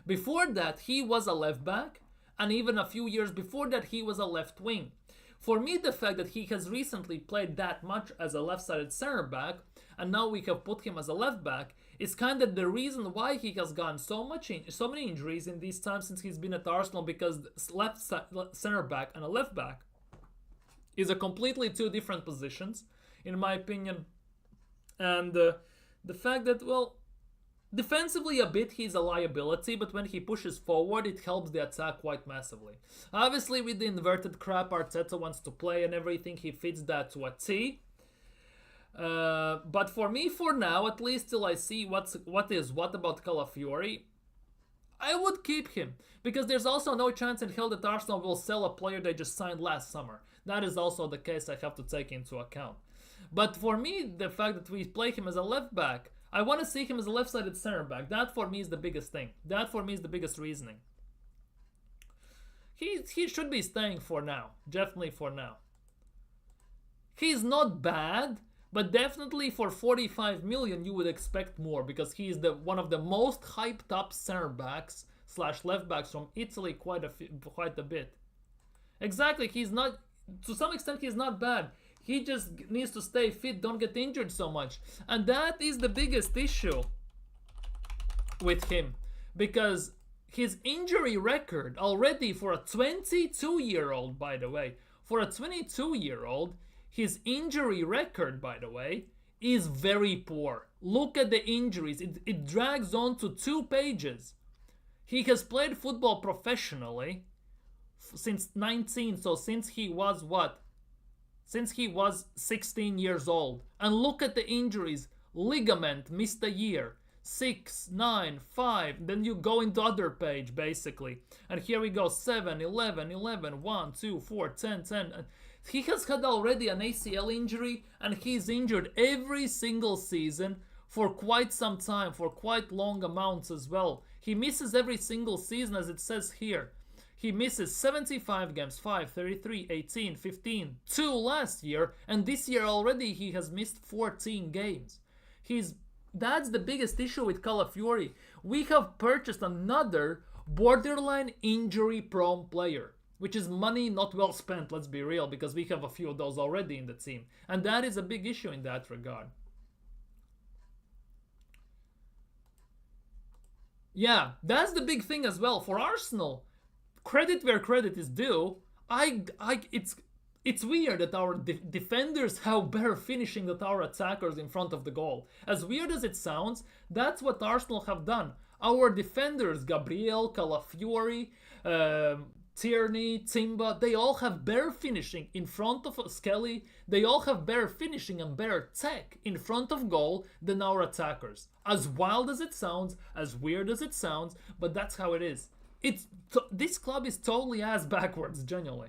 Before that, he was a left back, and even a few years before that, he was a left wing. For me, the fact that he has recently played that much as a left-sided center back, and now we have put him as a left back, is kind of the reason why he has gotten so many injuries in these times since he's been at Arsenal, because left center back and a left back is a completely two different positions, in my opinion. And the fact that, well, defensively a bit he's a liability, but when he pushes forward it helps the attack quite massively. Obviously with the inverted crap Arteta wants to play and everything, he fits that to a T. But for me, for now, at least till I see what about Calafiori, I would keep him, because there's also no chance in hell that Arsenal will sell a player they just signed last summer. That is also the case I have to take into account. But for me, the fact that we play him as a left back, I want to see him as a left-sided center back. That for me is the biggest thing. That for me is the biggest reasoning. He should be staying for now. Definitely for now. He's not bad, but definitely for 45 million you would expect more, because he is one of the most hyped up center backs / left backs from Italy quite a bit. Exactly, he's not, to some extent he's not bad. He just needs to stay fit, don't get injured so much. And that is the biggest issue with him, because his injury record already for a 22-year-old, by the way, for a 22-year-old, his injury record, by the way, is very poor. Look at the injuries. It drags on to 2 pages. He has played football professionally since 19, so since he was what? Since he was 16 years old. And look at the injuries. Ligament, missed a year. 6, 9, 5. Then you go into other page, basically. And here we go. 7, 11, 11, 1, 2, 4, 10, 10. He has had already an ACL injury, and he's injured every single season for quite some time, for quite long amounts as well. He misses every single season, as it says here. He misses 75 games, 5, 33, 18, 15, 2 last year, and this year already he has missed 14 games. That's the biggest issue with Calafiori. We have purchased another borderline injury-prone player, which is money not well spent, let's be real, because we have a few of those already in the team. And that is a big issue in that regard. Yeah, that's the big thing as well. For Arsenal, credit where credit is due. It's weird that our defenders have better finishing than our attackers in front of the goal. As weird as it sounds, that's what Arsenal have done. Our defenders, Gabriel, Calafiori, Tierney, Timba, they all have better finishing in front of Skelly. They all have better finishing and better tech in front of goal than our attackers. As wild as it sounds, as weird as it sounds, but that's how it is. This club is totally ass backwards, genuinely.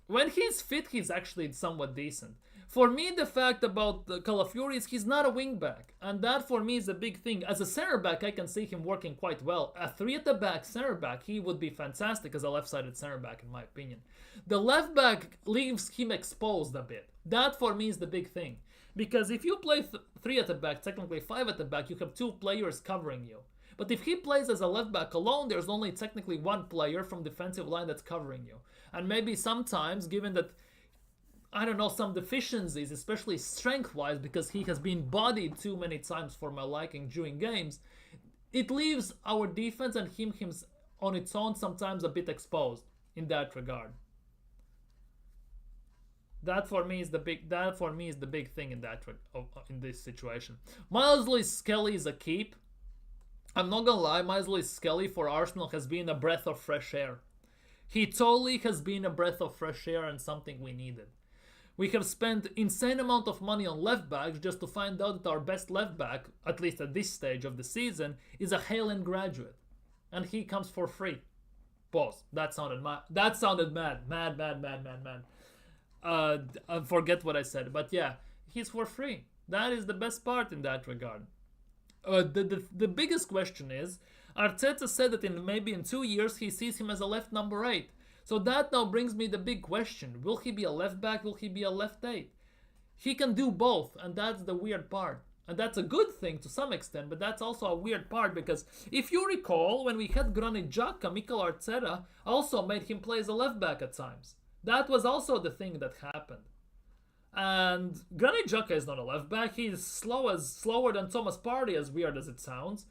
When he's fit, he's actually somewhat decent. For me, the fact about Calafiori is he's not a wingback, and that for me is a big thing. As a center back, I can see him working quite well. A 3 at the back center back, he would be fantastic as a left-sided center back, in my opinion. The left back leaves him exposed a bit. That for me is the big thing. Because if you play 3 at the back, technically 5 at the back, you have 2 players covering you. But if he plays as a left back alone, there's only technically 1 player from defensive line that's covering you. And maybe sometimes, given that, I don't know, some deficiencies, especially strength-wise, because he has been bodied too many times for my liking during games, it leaves our defense and him on its own sometimes a bit exposed in that regard. That for me is the big thing in in this situation. Myles Lewis-Skelly is a keep. I'm not gonna lie, Myles Lewis-Skelly for Arsenal has been a breath of fresh air. He totally has been a breath of fresh air and something we needed. We have spent insane amount of money on left backs just to find out that our best left back, at least at this stage of the season, is a Haaland graduate. And he comes for free. Pause. That sounded mad. Mad. I forget what I said. But yeah, he's for free. That is the best part in that regard. The biggest question is, Arteta said that maybe in 2 years he sees him as a left number 8. So that now brings me the big question. Will he be a left back? Will he be a left 8? He can do both, and that's the weird part. And that's a good thing to some extent, but that's also a weird part because if you recall, when we had Granit Xhaka, Mikel Arteta also made him play as a left back at times. That was also the thing that happened. And Granit Xhaka is not a left back. He's slower than Thomas Partey, as weird as it sounds.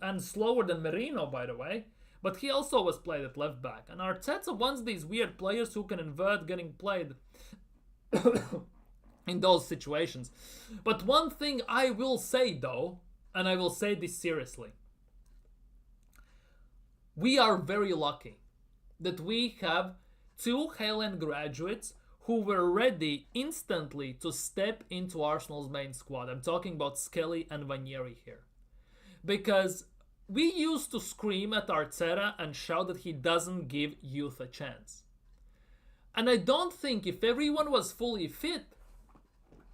And slower than Merino, by the way. But he also was played at left back. And Arteta wants these weird players who can invert getting played in those situations. But one thing I will say though, and I will say this seriously. We are very lucky that we have 2 Haaland graduates who were ready instantly to step into Arsenal's main squad. I'm talking about Skelly and Ranieri here. Because we used to scream at Arteta and shout that he doesn't give youth a chance. And I don't think if everyone was fully fit,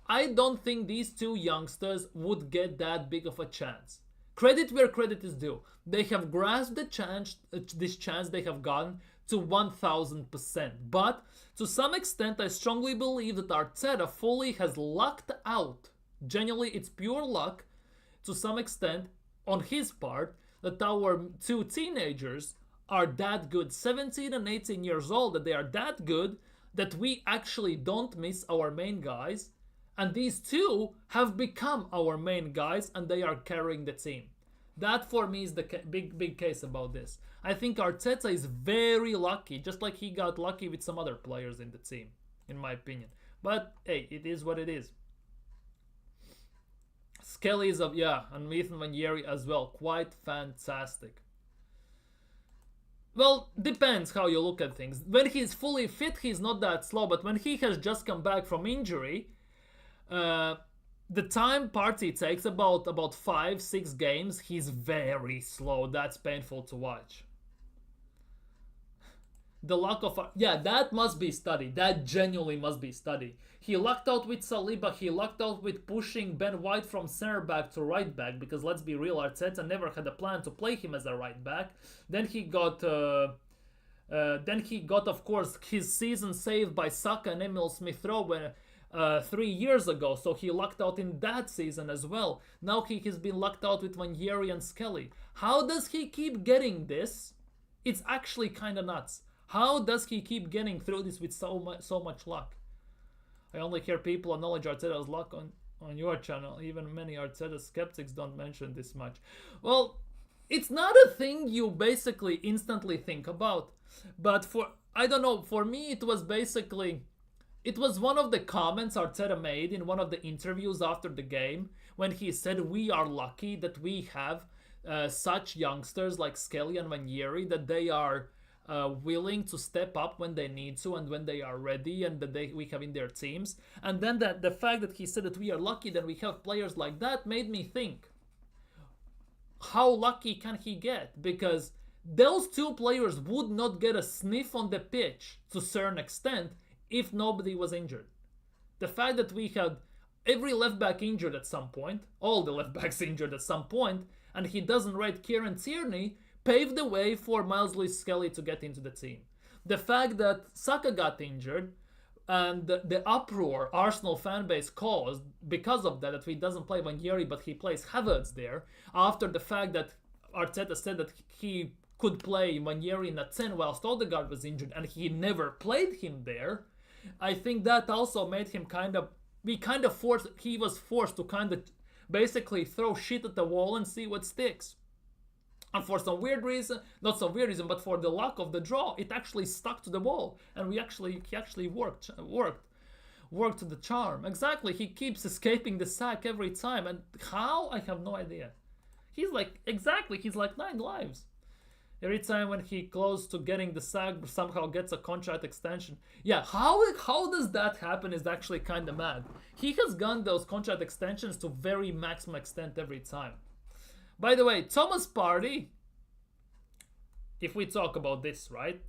I don't think these 2 youngsters would get that big of a chance. Credit where credit is due. They have grasped this chance they have gotten to 1000%. But to some extent, I strongly believe that Arteta fully has lucked out. Genuinely, it's pure luck to some extent on his part that our 2 teenagers are that good, 17 and 18 years old, that they are that good that we actually don't miss our main guys. And these 2 have become our main guys and they are carrying the team. That for me is the big case about this. I think Arteta is very lucky, just like he got lucky with some other players in the team, in my opinion. But hey, it is what it is. Skelly is and Ethan Ranieri as well. Quite fantastic. Well, depends how you look at things. When he's fully fit, he's not that slow. But when he has just come back from injury, the time Partey takes about 5-6 games, he's very slow. That's painful to watch. The luck of... that must be studied. That genuinely must be studied. He lucked out with Saliba. He lucked out with pushing Ben White from center back to right back. Because let's be real, Arteta never had a plan to play him as a right back. Then he got, of course, his season saved by Saka and Emil Smith-Rowe 3 years ago. So he lucked out in that season as well. Now he has been lucked out with Ranieri and Skelly. How does he keep getting this? It's actually kind of nuts. How does he keep getting through this with so much luck? I only hear people acknowledge Arteta's luck on your channel. Even many Arteta skeptics don't mention this much. Well, it's not a thing you basically instantly think about. But for me it was basically... It was one of the comments Arteta made in one of the interviews after the game when he said we are lucky that we have such youngsters like Skelly and Ranieri, that they are willing to step up when they need to and when they are ready, and that we have in their teams. And then the fact that he said that we are lucky that we have players like that made me think, how lucky can he get? Because those two players would not get a sniff on the pitch to a certain extent if nobody was injured. The fact that we had every left back injured at some point, all the left backs injured at some point, and he doesn't rate Kieran Tierney, paved the way for Miles Lewis-Skelly to get into the team. The fact that Saka got injured and the uproar Arsenal fan base caused because of that he doesn't play Ranieri but he plays Havertz there, after the fact that Arteta said that he could play Ranieri in a 10 whilst Odegaard was injured and he never played him there, I think that also made him he was forced to kind of basically throw shit at the wall and see what sticks. And for some weird reason, not some weird reason, but for the luck of the draw, it actually stuck to the wall, and he actually worked to the charm. Exactly, he keeps escaping the sack every time, and how? I have no idea. He's like 9 lives. Every time when he close to getting the sack, somehow gets a contract extension. Yeah, how does that happen is actually kind of mad. He has gone those contract extensions to very maximum extent every time. By the way, Thomas Partey, if we talk about this, right?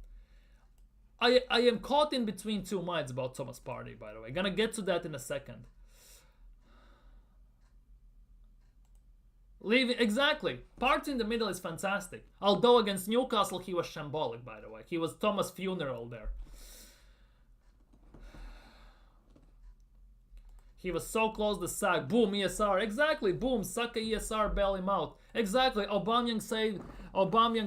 I am caught in between two minds about Thomas Partey, by the way. Gonna get to that in a second. Exactly. Partey in the middle is fantastic. Although against Newcastle he was shambolic, by the way. He was Thomas' funeral there. He was so close to sack. Boom, ESR. Exactly. Boom, Saka ESR, bail him out. Exactly. Aubameyang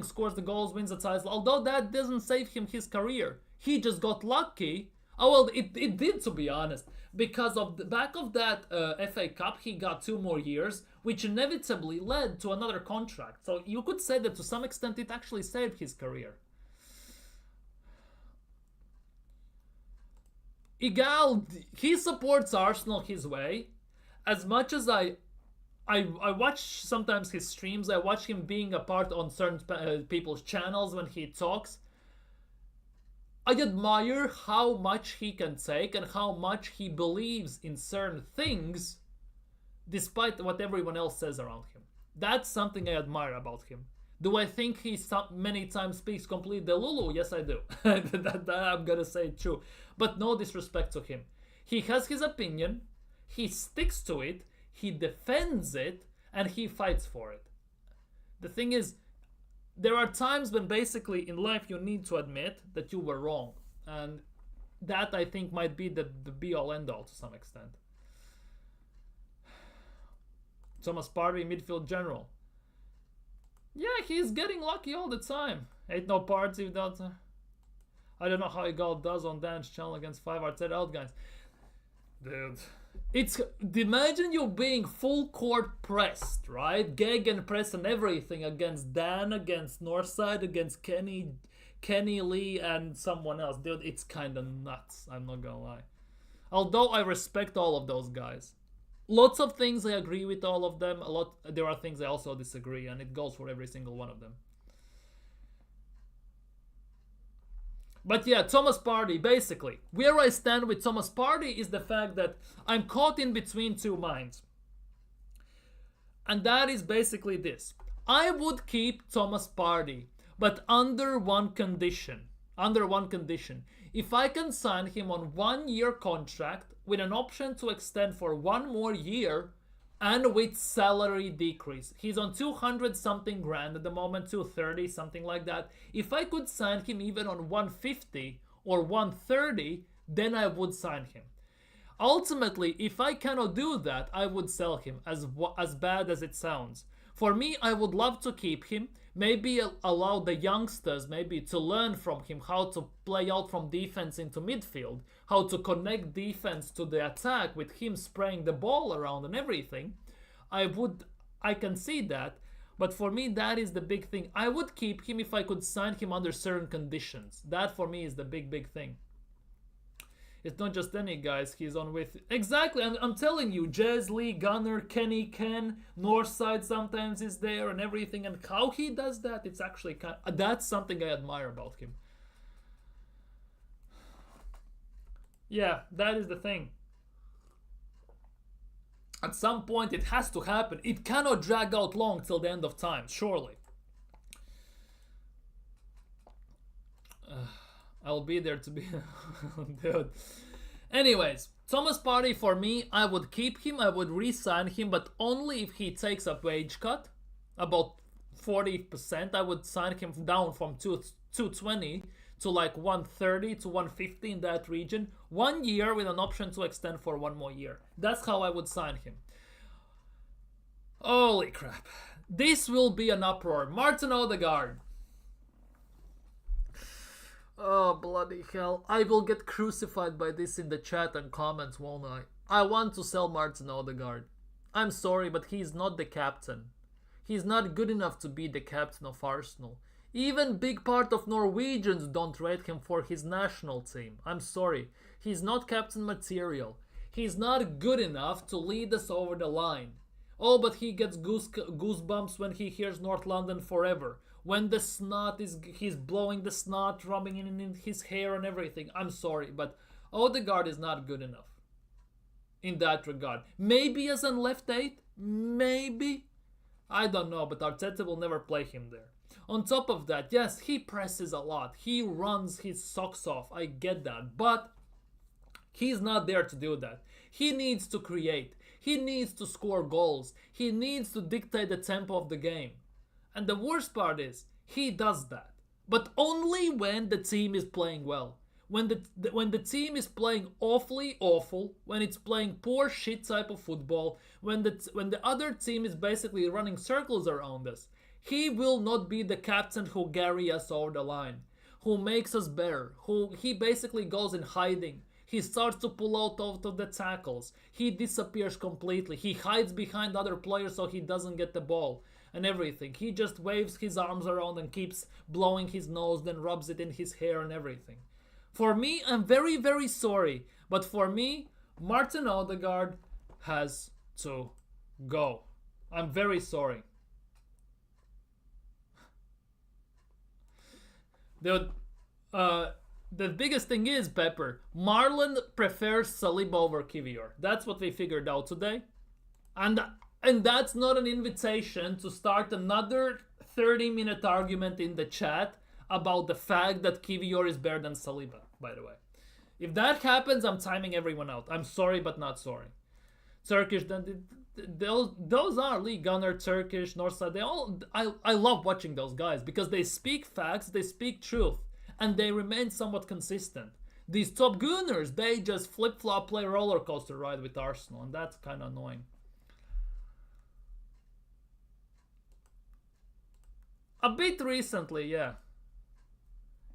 scores the goals, wins the title. Although that doesn't save him his career. He just got lucky. Oh, well, it did, to be honest. Because of the back of that FA Cup, he got 2 more years, which inevitably led to another contract. So you could say that to some extent it actually saved his career. Igal, he supports Arsenal his way. As much as I watch sometimes his streams, I watch him being a part on certain people's channels when he talks. I admire how much he can take and how much he believes in certain things despite what everyone else says around him. That's something I admire about him. Do I think he many times speaks complete delulu? Yes, I do. that I'm gonna say true. But no disrespect to him. He has his opinion, he sticks to it, he defends it, and he fights for it. The thing is, there are times when basically in life you need to admit that you were wrong. And that I think might be the be-all end-all to some extent. Thomas Partey, midfield general. Yeah, he's getting lucky all the time. Ain't no party without... I don't know how Igal does on Dan's channel against 5 Arteta out guys. Dude. Imagine you being full court pressed, right? Gegen press and everything against Dan, against Northside, against Kenny Lee and someone else. Dude, it's kind of nuts, I'm not gonna lie. Although I respect all of those guys. Lots of things I agree with all of them. There are things I also disagree, and it goes for every single one of them. But yeah, Thomas Partey, basically, where I stand with Thomas Partey is the fact that I'm caught in between two minds. And that is basically this. I would keep Thomas Partey, but under one condition. If I can sign him on 1-year contract with an option to extend for 1 more year and with salary decrease. He's on 200 something grand at the moment, 230, something like that. If I could sign him even on 150 or 130, then I would sign him. Ultimately, if I cannot do that, I would sell him, as bad as it sounds. For me, I would love to keep him, maybe allow the youngsters maybe to learn from him how to play out from defense into midfield, how to connect defense to the attack with him spraying the ball around and everything. I can see that, but for me that is the big thing. I would keep him if I could sign him under certain conditions. That for me is the big thing. It's not just any guys he's on with. Exactly, and I'm telling you, Jez Lee, Gunner, Kenny, Ken, Northside sometimes is there and everything. And how he does that, it's actually that's something I admire about him. Yeah, that is the thing. At some point it has to happen. It cannot drag out long till the end of time, surely. I'll be there to be... Dude. Anyways, Thomas Partey, for me, I would keep him, I would re-sign him, but only if he takes a wage cut, about 40%. I would sign him down from 220 to like 130 to 150 in that region. 1 year with an option to extend for 1 more year. That's how I would sign him. Holy crap. This will be an uproar. Martin Odegaard. Oh, bloody hell. I will get crucified by this in the chat and comments, won't I? I want to sell Martin Odegaard. I'm sorry, but he's not the captain. He's not good enough to be the captain of Arsenal. Even big part of Norwegians don't rate him for his national team. I'm sorry. He's not captain material. He's not good enough to lead us over the line. Oh, but he gets goosebumps when he hears North London forever. When the snot is, he's blowing the snot, rubbing it in his hair and everything. I'm sorry, but Odegaard is not good enough in that regard. Maybe as a left 8, maybe. I don't know, but Arteta will never play him there. On top of that, yes, he presses a lot. He runs his socks off. I get that. But he's not there to do that. He needs to create. He needs to score goals. He needs to dictate the tempo of the game. And the worst part is, he does that. But only when the team is playing well. When the team is playing awfully awful, when it's playing poor shit type of football, when the other team is basically running circles around us, he will not be the captain who carries us over the line, who makes us better, who he basically goes in hiding. He starts to pull out of the tackles. He disappears completely. He hides behind other players so he doesn't get the ball and everything. He just waves his arms around and keeps blowing his nose, then rubs it in his hair and everything. For me, I'm very, very sorry, but for me, Martin Odegaard has to go. I'm very sorry. The biggest thing is, Pepper, Marlon prefers Saliba over Kivior. That's what we figured out today. And that's not an invitation to start another 30-minute argument in the chat about the fact that Kivior is better than Saliba, by the way. If that happens, I'm timing everyone out. I'm sorry, but not sorry. Turkish, those are League Gunner, Turkish, Northside. They all, I love watching those guys because they speak facts, they speak truth, and they remain somewhat consistent. These top Gunners, they just flip-flop, play roller coaster ride with Arsenal, and that's kind of annoying. A bit recently, yeah.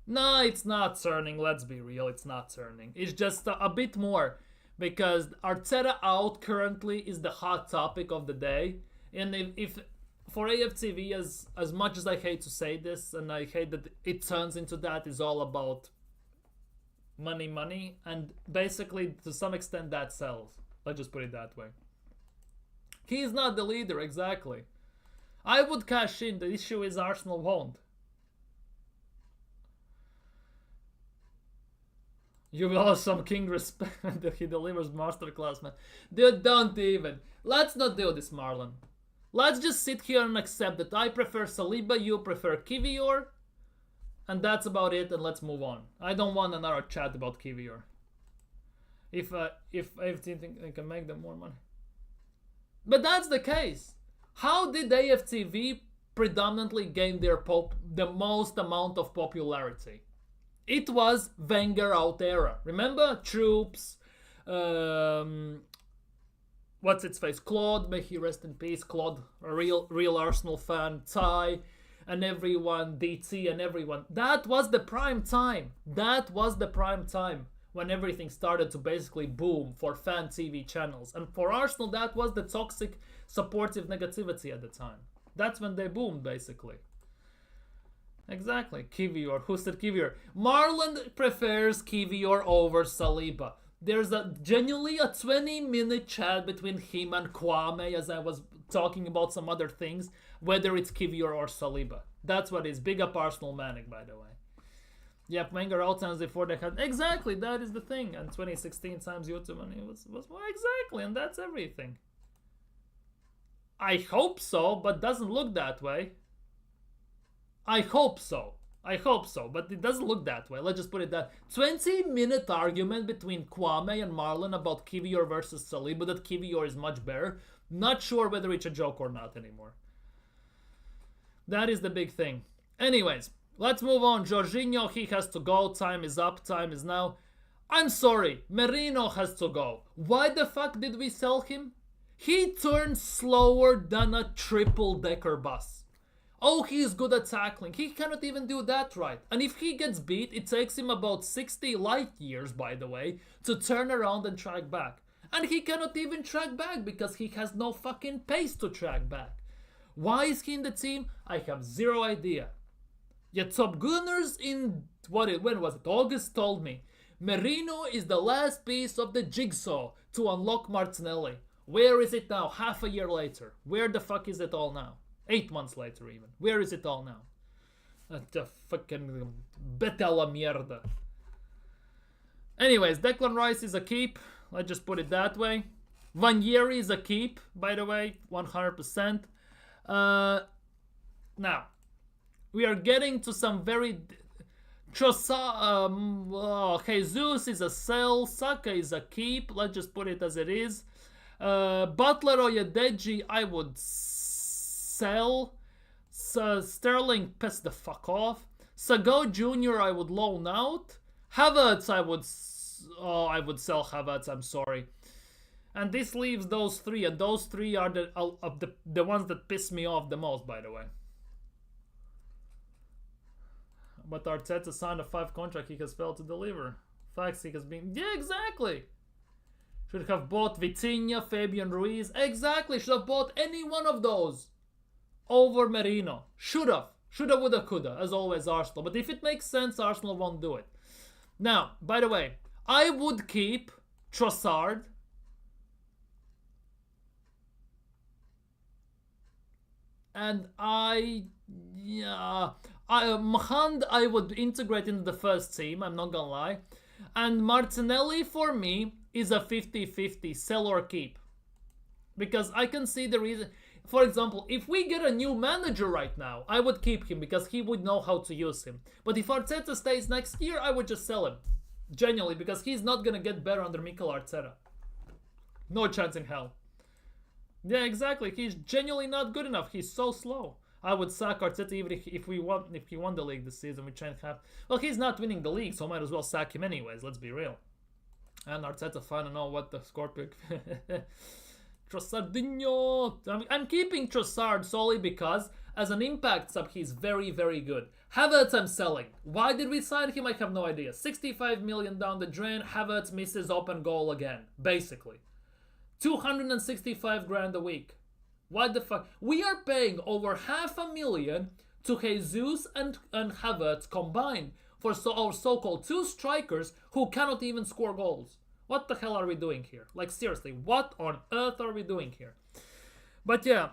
No, it's not turning, let's be real, it's not turning. It's just a bit more, because Arteta out currently is the hot topic of the day. And if for AFTV, as much as I hate to say this, and I hate that it turns into that, is all about money, and basically to some extent that sells. Let's just put it that way. He's not the leader, exactly. I would cash in, the issue is Arsenal won't. You will have some king respect that he delivers masterclass, man. Dude, don't even. Let's not do this, Marlon. Let's just sit here and accept that I prefer Saliba, you prefer Kivior, and that's about it, and let's move on. I don't want another chat about Kivior. If I think I can make them more money. But that's the case. How did AFTV predominantly gain the most amount of popularity? It was Wenger out era. Remember? Troops, what's its face? Claude, may he rest in peace. Claude, a real Arsenal fan. Ty, and everyone, DT and everyone. That was the prime time. That was the prime time when everything started to basically boom for fan TV channels. And for Arsenal, that was the toxic, supportive negativity at the time. That's when they boomed, basically. Exactly. Kivior. Who said Kivior? Marlon prefers Kivior over Saliba. There's genuinely a 20-minute chat between him and Kwame as I was talking about some other things, whether it's Kivior or Saliba. That's what is. Big up Arsenal Manic, by the way. Yep, Wenger all times before they had... Exactly, that is the thing. And 2016 times YouTube, and it was well, exactly, and that's everything. I hope so, but doesn't look that way. I hope so, but it doesn't look that way. Let's just put it that 20-minute argument between Kwame and Marlon about Kivior versus Saliba, that Kivior is much better. Not sure whether it's a joke or not anymore. That is the big thing. Anyways, let's move on. Jorginho, he has to go. Time is up. Time is now. I'm sorry, Merino has to go. Why the fuck did we sell him? He turns slower than a triple-decker bus. Oh, he's good at tackling. He cannot even do that right. And if he gets beat, it takes him about 60 light years, by the way, to turn around and track back. And he cannot even track back because he has no fucking pace to track back. Why is he in the team? I have zero idea. Yet Top Gunners in, when was it? August told me, Merino is the last piece of the jigsaw to unlock Martinelli. Where is it now? Half a year later. Where the fuck is it all now? 8 months later even. Where is it all now? The fucking bete la mierda. Anyways, Declan Rice is a keep. Let's just put it that way. Vanieri is a keep, by the way. 100%. Now, we are getting to some very... Jesus is a sell. Saka is a keep. Let's just put it as it is. Butler or Yadeji, I would sell. Sterling, piss the fuck off. Sago Jr., I would loan out. Havertz, I would sell Havertz, I'm sorry. And this leaves those three, and those three are the ones that piss me off the most, by the way. But Arteta signed a 5 contract he has failed to deliver. Facts, he has been... Yeah, exactly. Should have bought Vitinha, Fabian Ruiz. Exactly, should have bought any one of those over Merino. Should have. Shoulda, woulda, coulda. As always, Arsenal. But if it makes sense, Arsenal won't do it. Now, by the way, I would keep Trossard. And Mahand I would integrate into the first team, I'm not gonna lie. And Martinelli for me is a 50-50 sell or keep. Because I can see the reason. For example, if we get a new manager right now, I would keep him because he would know how to use him. But if Arteta stays next year, I would just sell him. Genuinely, because he's not gonna get better under Mikel Arteta. No chance in hell. Yeah, exactly. He's genuinely not good enough. He's so slow. I would sack Arteta even if he won the league this season, which I have. Well, he's not winning the league, so I might as well sack him anyways. Let's be real. And Arteta, I don't know what the Scorpion. Trossardinho. I'm keeping Trossard solely because as an impact sub, he's very, very good. Havertz, I'm selling. Why did we sign him? I have no idea. 65 million down the drain. Havertz misses open goal again, basically. 265 grand a week. What the fuck? We are paying over $500,000 to Jesus and Havertz combined for our so-called 2 strikers who cannot even score goals. What the hell are we doing here? Like, seriously, what on earth are we doing here? But yeah,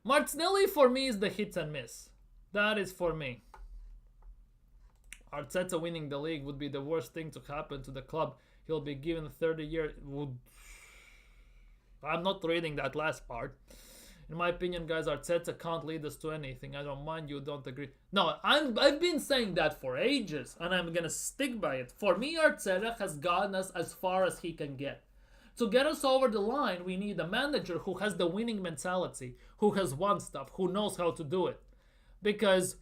Martinelli for me is the hit and miss. That is for me. Arteta winning the league would be the worst thing to happen to the club. He'll be given 30 years. I'm not reading that last part. In my opinion, guys, Arteta can't lead us to anything. I don't mind you don't agree. No, I've been saying that for ages, and I'm gonna stick by it. For me, Arteta has gotten us as far as he can get. To get us over the line, we need a manager who has the winning mentality, who has won stuff, who knows how to do it. Because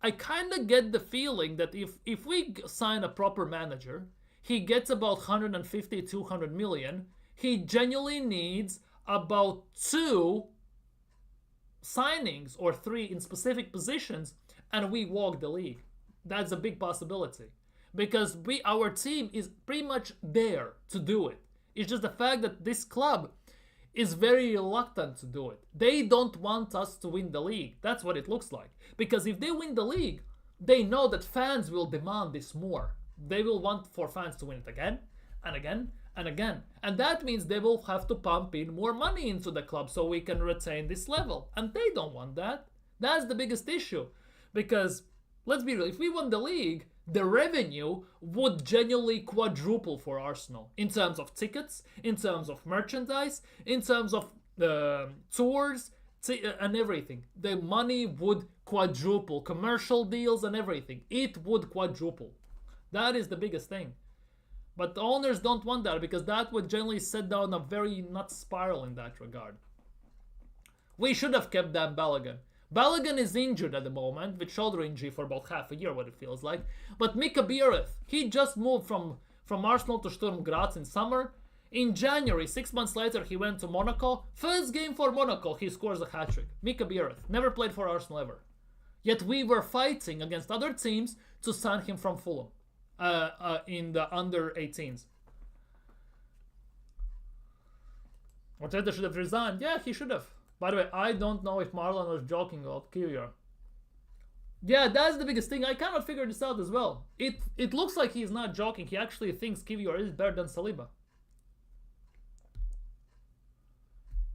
I kind of get the feeling that if we sign a proper manager, he gets about 150, 200 million. He genuinely needs about 2 signings or 3 in specific positions, and we walk the league. That's a big possibility because our team is pretty much there to do it. It's just the fact that this club is very reluctant to do it. They don't want us to win the league. That's what it looks like. Because if they win the league, they know that fans will demand this more. They will want for fans to win it again and again and again. And that means they will have to pump in more money into the club so we can retain this level. And they don't want that. That's the biggest issue. Because, let's be real, if we won the league, the revenue would genuinely quadruple for Arsenal in terms of tickets, in terms of merchandise, in terms of tours and everything. The money would quadruple, commercial deals and everything. It would quadruple. That is the biggest thing. But the owners don't want that because that would generally set down a very nuts spiral in that regard. We should have kept Dan Balogun. Balogun is injured at the moment, with shoulder injury for about half a year, what it feels like. But Mika Biereth, he just moved from Arsenal to Sturm Graz in summer. In January, 6 months later, he went to Monaco. First game for Monaco, he scores a hat-trick. Mika Biereth, never played for Arsenal ever. Yet we were fighting against other teams to sign him from Fulham in the under-18s. Arteta should have resigned. Yeah, he should have. By the way, I don't know if Marlon was joking about Kiwior. Yeah, that's the biggest thing. I cannot figure this out as well. It looks like he's not joking. He actually thinks Kiwior is better than Saliba.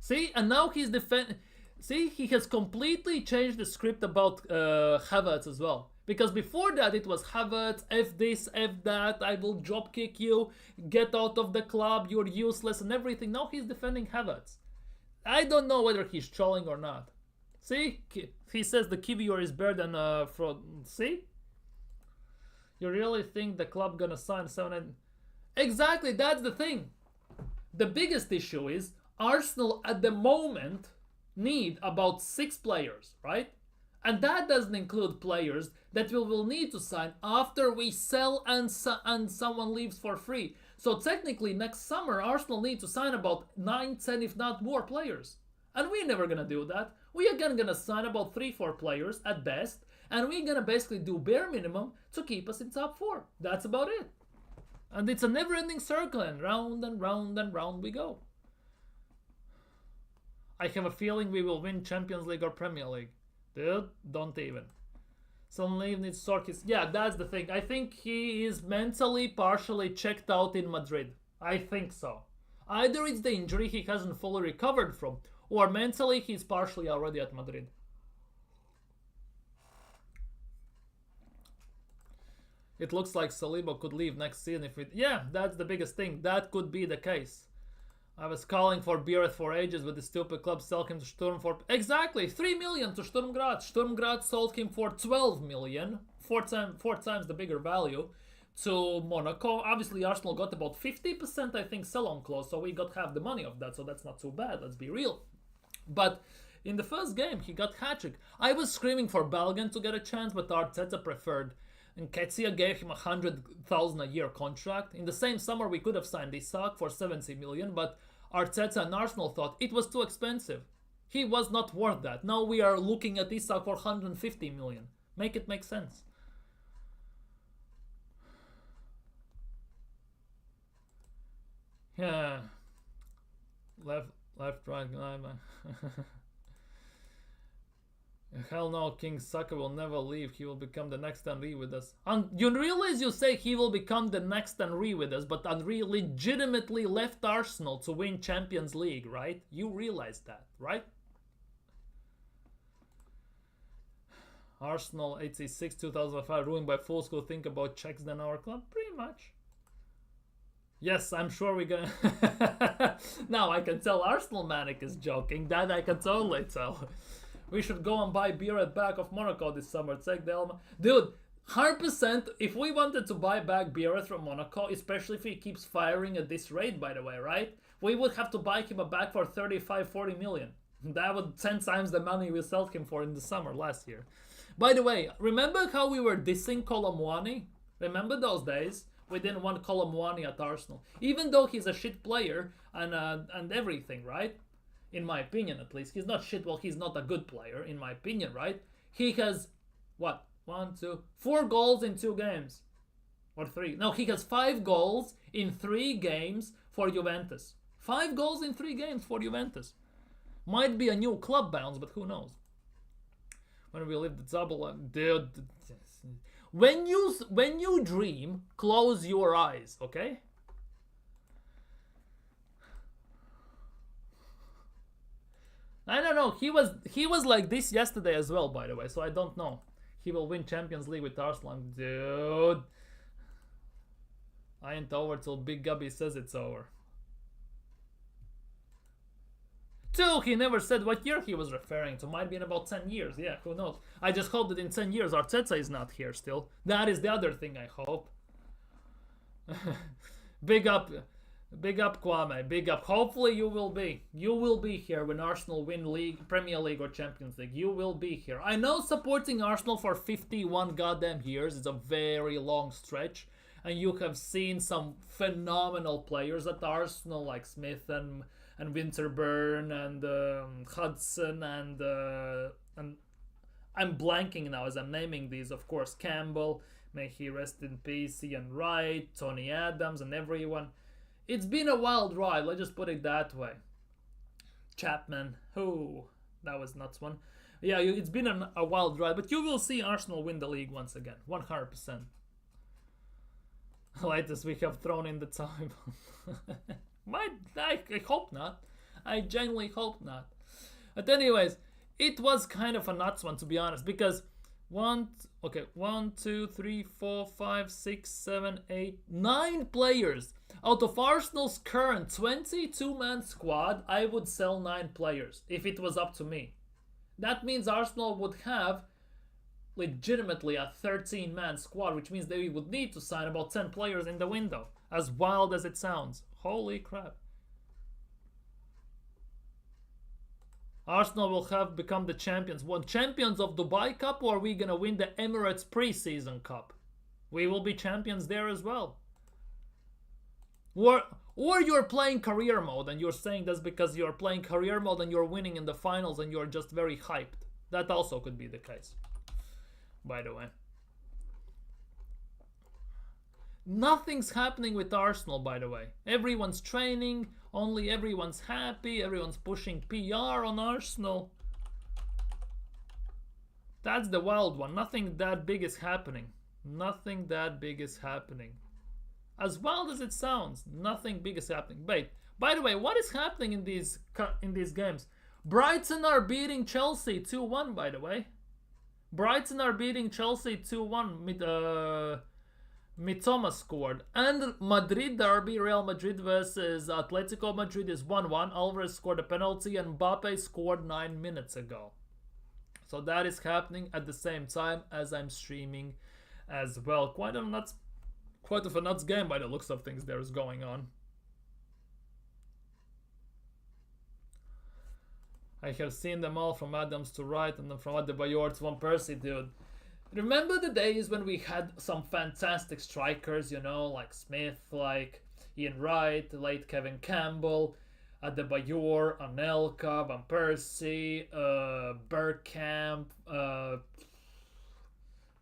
See, and now he's See, he has completely changed the script about Havertz as well. Because before that, it was Havertz, F this, F that, I will drop kick you, get out of the club, you're useless and everything. Now he's defending Havertz. I don't know whether he's trolling or not. See? He says the Kiwior is better than See? You really think the club gonna sign 7? Exactly, that's the thing. The biggest issue is Arsenal at the moment need about 6 players, right? And that doesn't include players that we will need to sign after we sell and someone leaves for free. So technically next summer Arsenal need to sign about 9, 10 if not more players. And we're never gonna do that. We are gonna sign about 3-4 players at best, and we're gonna basically do bare minimum to keep us in top 4. That's about it. And it's a never-ending circle, and round and round and round we go. I have a feeling we will win Champions League or Premier League. Dude, don't even. Saliba needs to sort his... Yeah, that's the thing. I think he is mentally partially checked out in Madrid. I think so. Either it's the injury he hasn't fully recovered from, or mentally he's partially already at Madrid. It looks like Saliba could leave next season if it... Yeah, that's the biggest thing. That could be the case. I was calling for Biereth for ages with the stupid club sell him to Sturm for... Exactly! 3 million to Sturm Graz. Sturm Graz sold him for 12 million. Four times the bigger value. To Monaco. Obviously Arsenal got about 50% I think sell-on clause. So we got half the money of that. So that's not too bad. Let's be real. But in the first game he got hat-trick. I was screaming for Balogun to get a chance. But Arteta preferred. And Nketiah gave him 100,000 a year contract. In the same summer we could have signed Isak for 70 million. But Arteta and Arsenal thought it was too expensive. He was not worth that. Now we are looking at Isak for 150 million. Make it make sense. Yeah. Left, right. Hell no, King Saka will never leave. He will become the next Henry with us. And you realize you say he will become the next Henry with us, but Henry legitimately left Arsenal to win Champions League, right? You realize that, right? Arsenal 86 2005 ruined by fools who think about checks than our club. Pretty much. Yes, I'm sure we're gonna... Now I can tell Arsenal Manic is joking. That I can totally tell. We should go and buy beer at back of Monaco this summer. Take the element. Dude, 100% if we wanted to buy back Biereth from Monaco, especially if he keeps firing at this rate, by the way, right? We would have to buy him back for 35-40 million. That would 10 times the money we sold him for in the summer last year. By the way, remember how we were dissing Colomwani? Remember those days? We didn't want Colomwani at Arsenal. Even though he's a shit player and everything, right? In my opinion, at least. He's not shit. Well, he's not a good player, in my opinion, right? He has, what? 4 goals in 2 games. Or 3. No, he has 5 goals in 3 games for Juventus. 5 goals in 3 games for Juventus. Might be a new club bounce, but who knows? When we live the double, dude. When you dream, close your eyes, okay? I don't know. He was like this yesterday as well, by the way. So I don't know. He will win Champions League with Arsenal, dude. I ain't over till Big Gubby says it's over. 2, he never said what year he was referring to. Might be in about 10 years. Yeah, who knows? I just hope that in 10 years Arteta is not here still. That is the other thing I hope. Big up Kwame. Big up. Hopefully you will be. You will be here when Arsenal win League, Premier League or Champions League. You will be here. I know supporting Arsenal for 51 goddamn years is a very long stretch. And you have seen some phenomenal players at Arsenal like Smith and Winterburn and Hudson and I'm blanking now as I'm naming these. Of course, Campbell, may he rest in peace, Ian Wright, Tony Adams, and everyone. It's been a wild ride. Let's just put it that way. Chapman, that was nuts one. Yeah, it's been a wild ride, but you will see Arsenal win the league once again, 100%. Latest we have thrown in the time. I hope not. I genuinely hope not. But anyways, it was kind of a nuts one, to be honest, because 1, 2, 3, 4, 5, 6, 7, 8, 9 players. Out of Arsenal's current 22-man squad, I would sell 9 players if it was up to me. That means Arsenal would have legitimately a 13-man squad, which means they would need to sign about 10 players in the window. As wild as it sounds. Holy crap. Arsenal will have become the champions. Champions of Dubai Cup, or are we going to win the Emirates Pre-Season Cup? We will be champions there as well. Or you're playing career mode and you're saying that's because you're playing career mode and you're winning in the finals and you're just very hyped. That also could be the case, by the way. Nothing's happening with Arsenal, by the way. Everyone's training, only everyone's happy, everyone's pushing PR on Arsenal. That's the wild one. Nothing that big is happening. Nothing that big is happening. As wild as it sounds, nothing big is happening. Wait, by the way, what is happening in these games? Brighton are beating Chelsea 2-1, by the way. Brighton are beating Chelsea 2-1. Mitoma scored. And Madrid derby, Real Madrid versus Atletico Madrid is 1-1. Alvarez scored a penalty and Mbappe scored 9 minutes ago. So that is happening at the same time as I'm streaming as well. Quite of a nuts game by the looks of things there is going on. I have seen them all from Adams to Wright and then from Adebayor to Van Persie, dude. Remember the days when we had some fantastic strikers, you know, like Smith, like Ian Wright, late Kevin Campbell, Adebayor, Anelka, Van Persie, Bergkamp,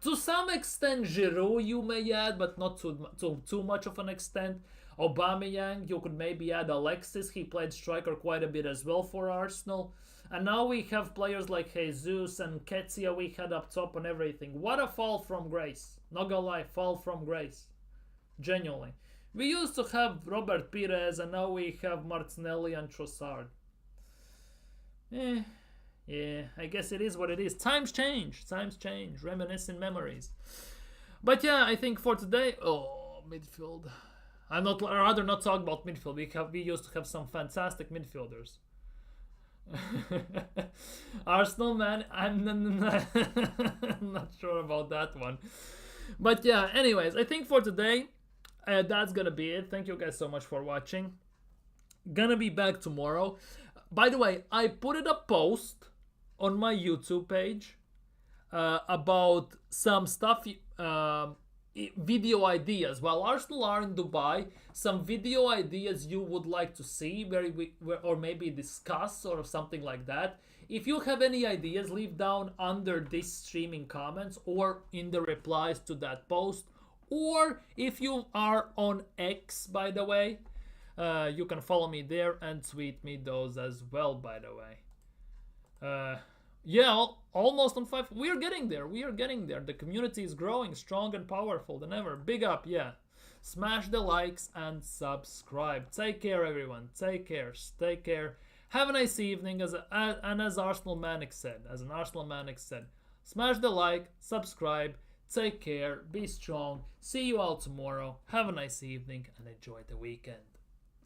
to some extent Giroud you may add, but not too much of an extent. Aubameyang, you could maybe add Alexis, he played striker quite a bit as well for Arsenal. And now we have players like Jesus and Ketsia we had up top and everything. What a fall from grace. Not gonna lie, fall from grace. Genuinely. We used to have Robert Pires and now we have Martinelli and Trossard. Yeah, I guess it is what it is. Times change. Reminiscing memories. But yeah, I think for today... Oh, midfield. I'd rather not talk about midfield. We used to have some fantastic midfielders. Arsenal, man, I'm not sure about that one. But yeah, anyways, I think for today, that's gonna be it. Thank you guys so much for watching. Gonna be back tomorrow. By the way, I put a post on my YouTube page about some stuff, video ideas. While Arsenal are in Dubai, some video ideas you would like to see, or maybe discuss or something like that. If you have any ideas, leave down under this streaming comments or in the replies to that post. Or if you are on X, by the way, You can follow me there and tweet me those as well, by the way. Yeah, almost on 5. We are getting there. We are getting there. The community is growing strong and powerful than ever. Big up, yeah. Smash the likes and subscribe. Take care, everyone. Take care. Take care. Have a nice evening. As Arsenal Manic said, smash the like, subscribe, take care, be strong. See you all tomorrow. Have a nice evening and enjoy the weekend.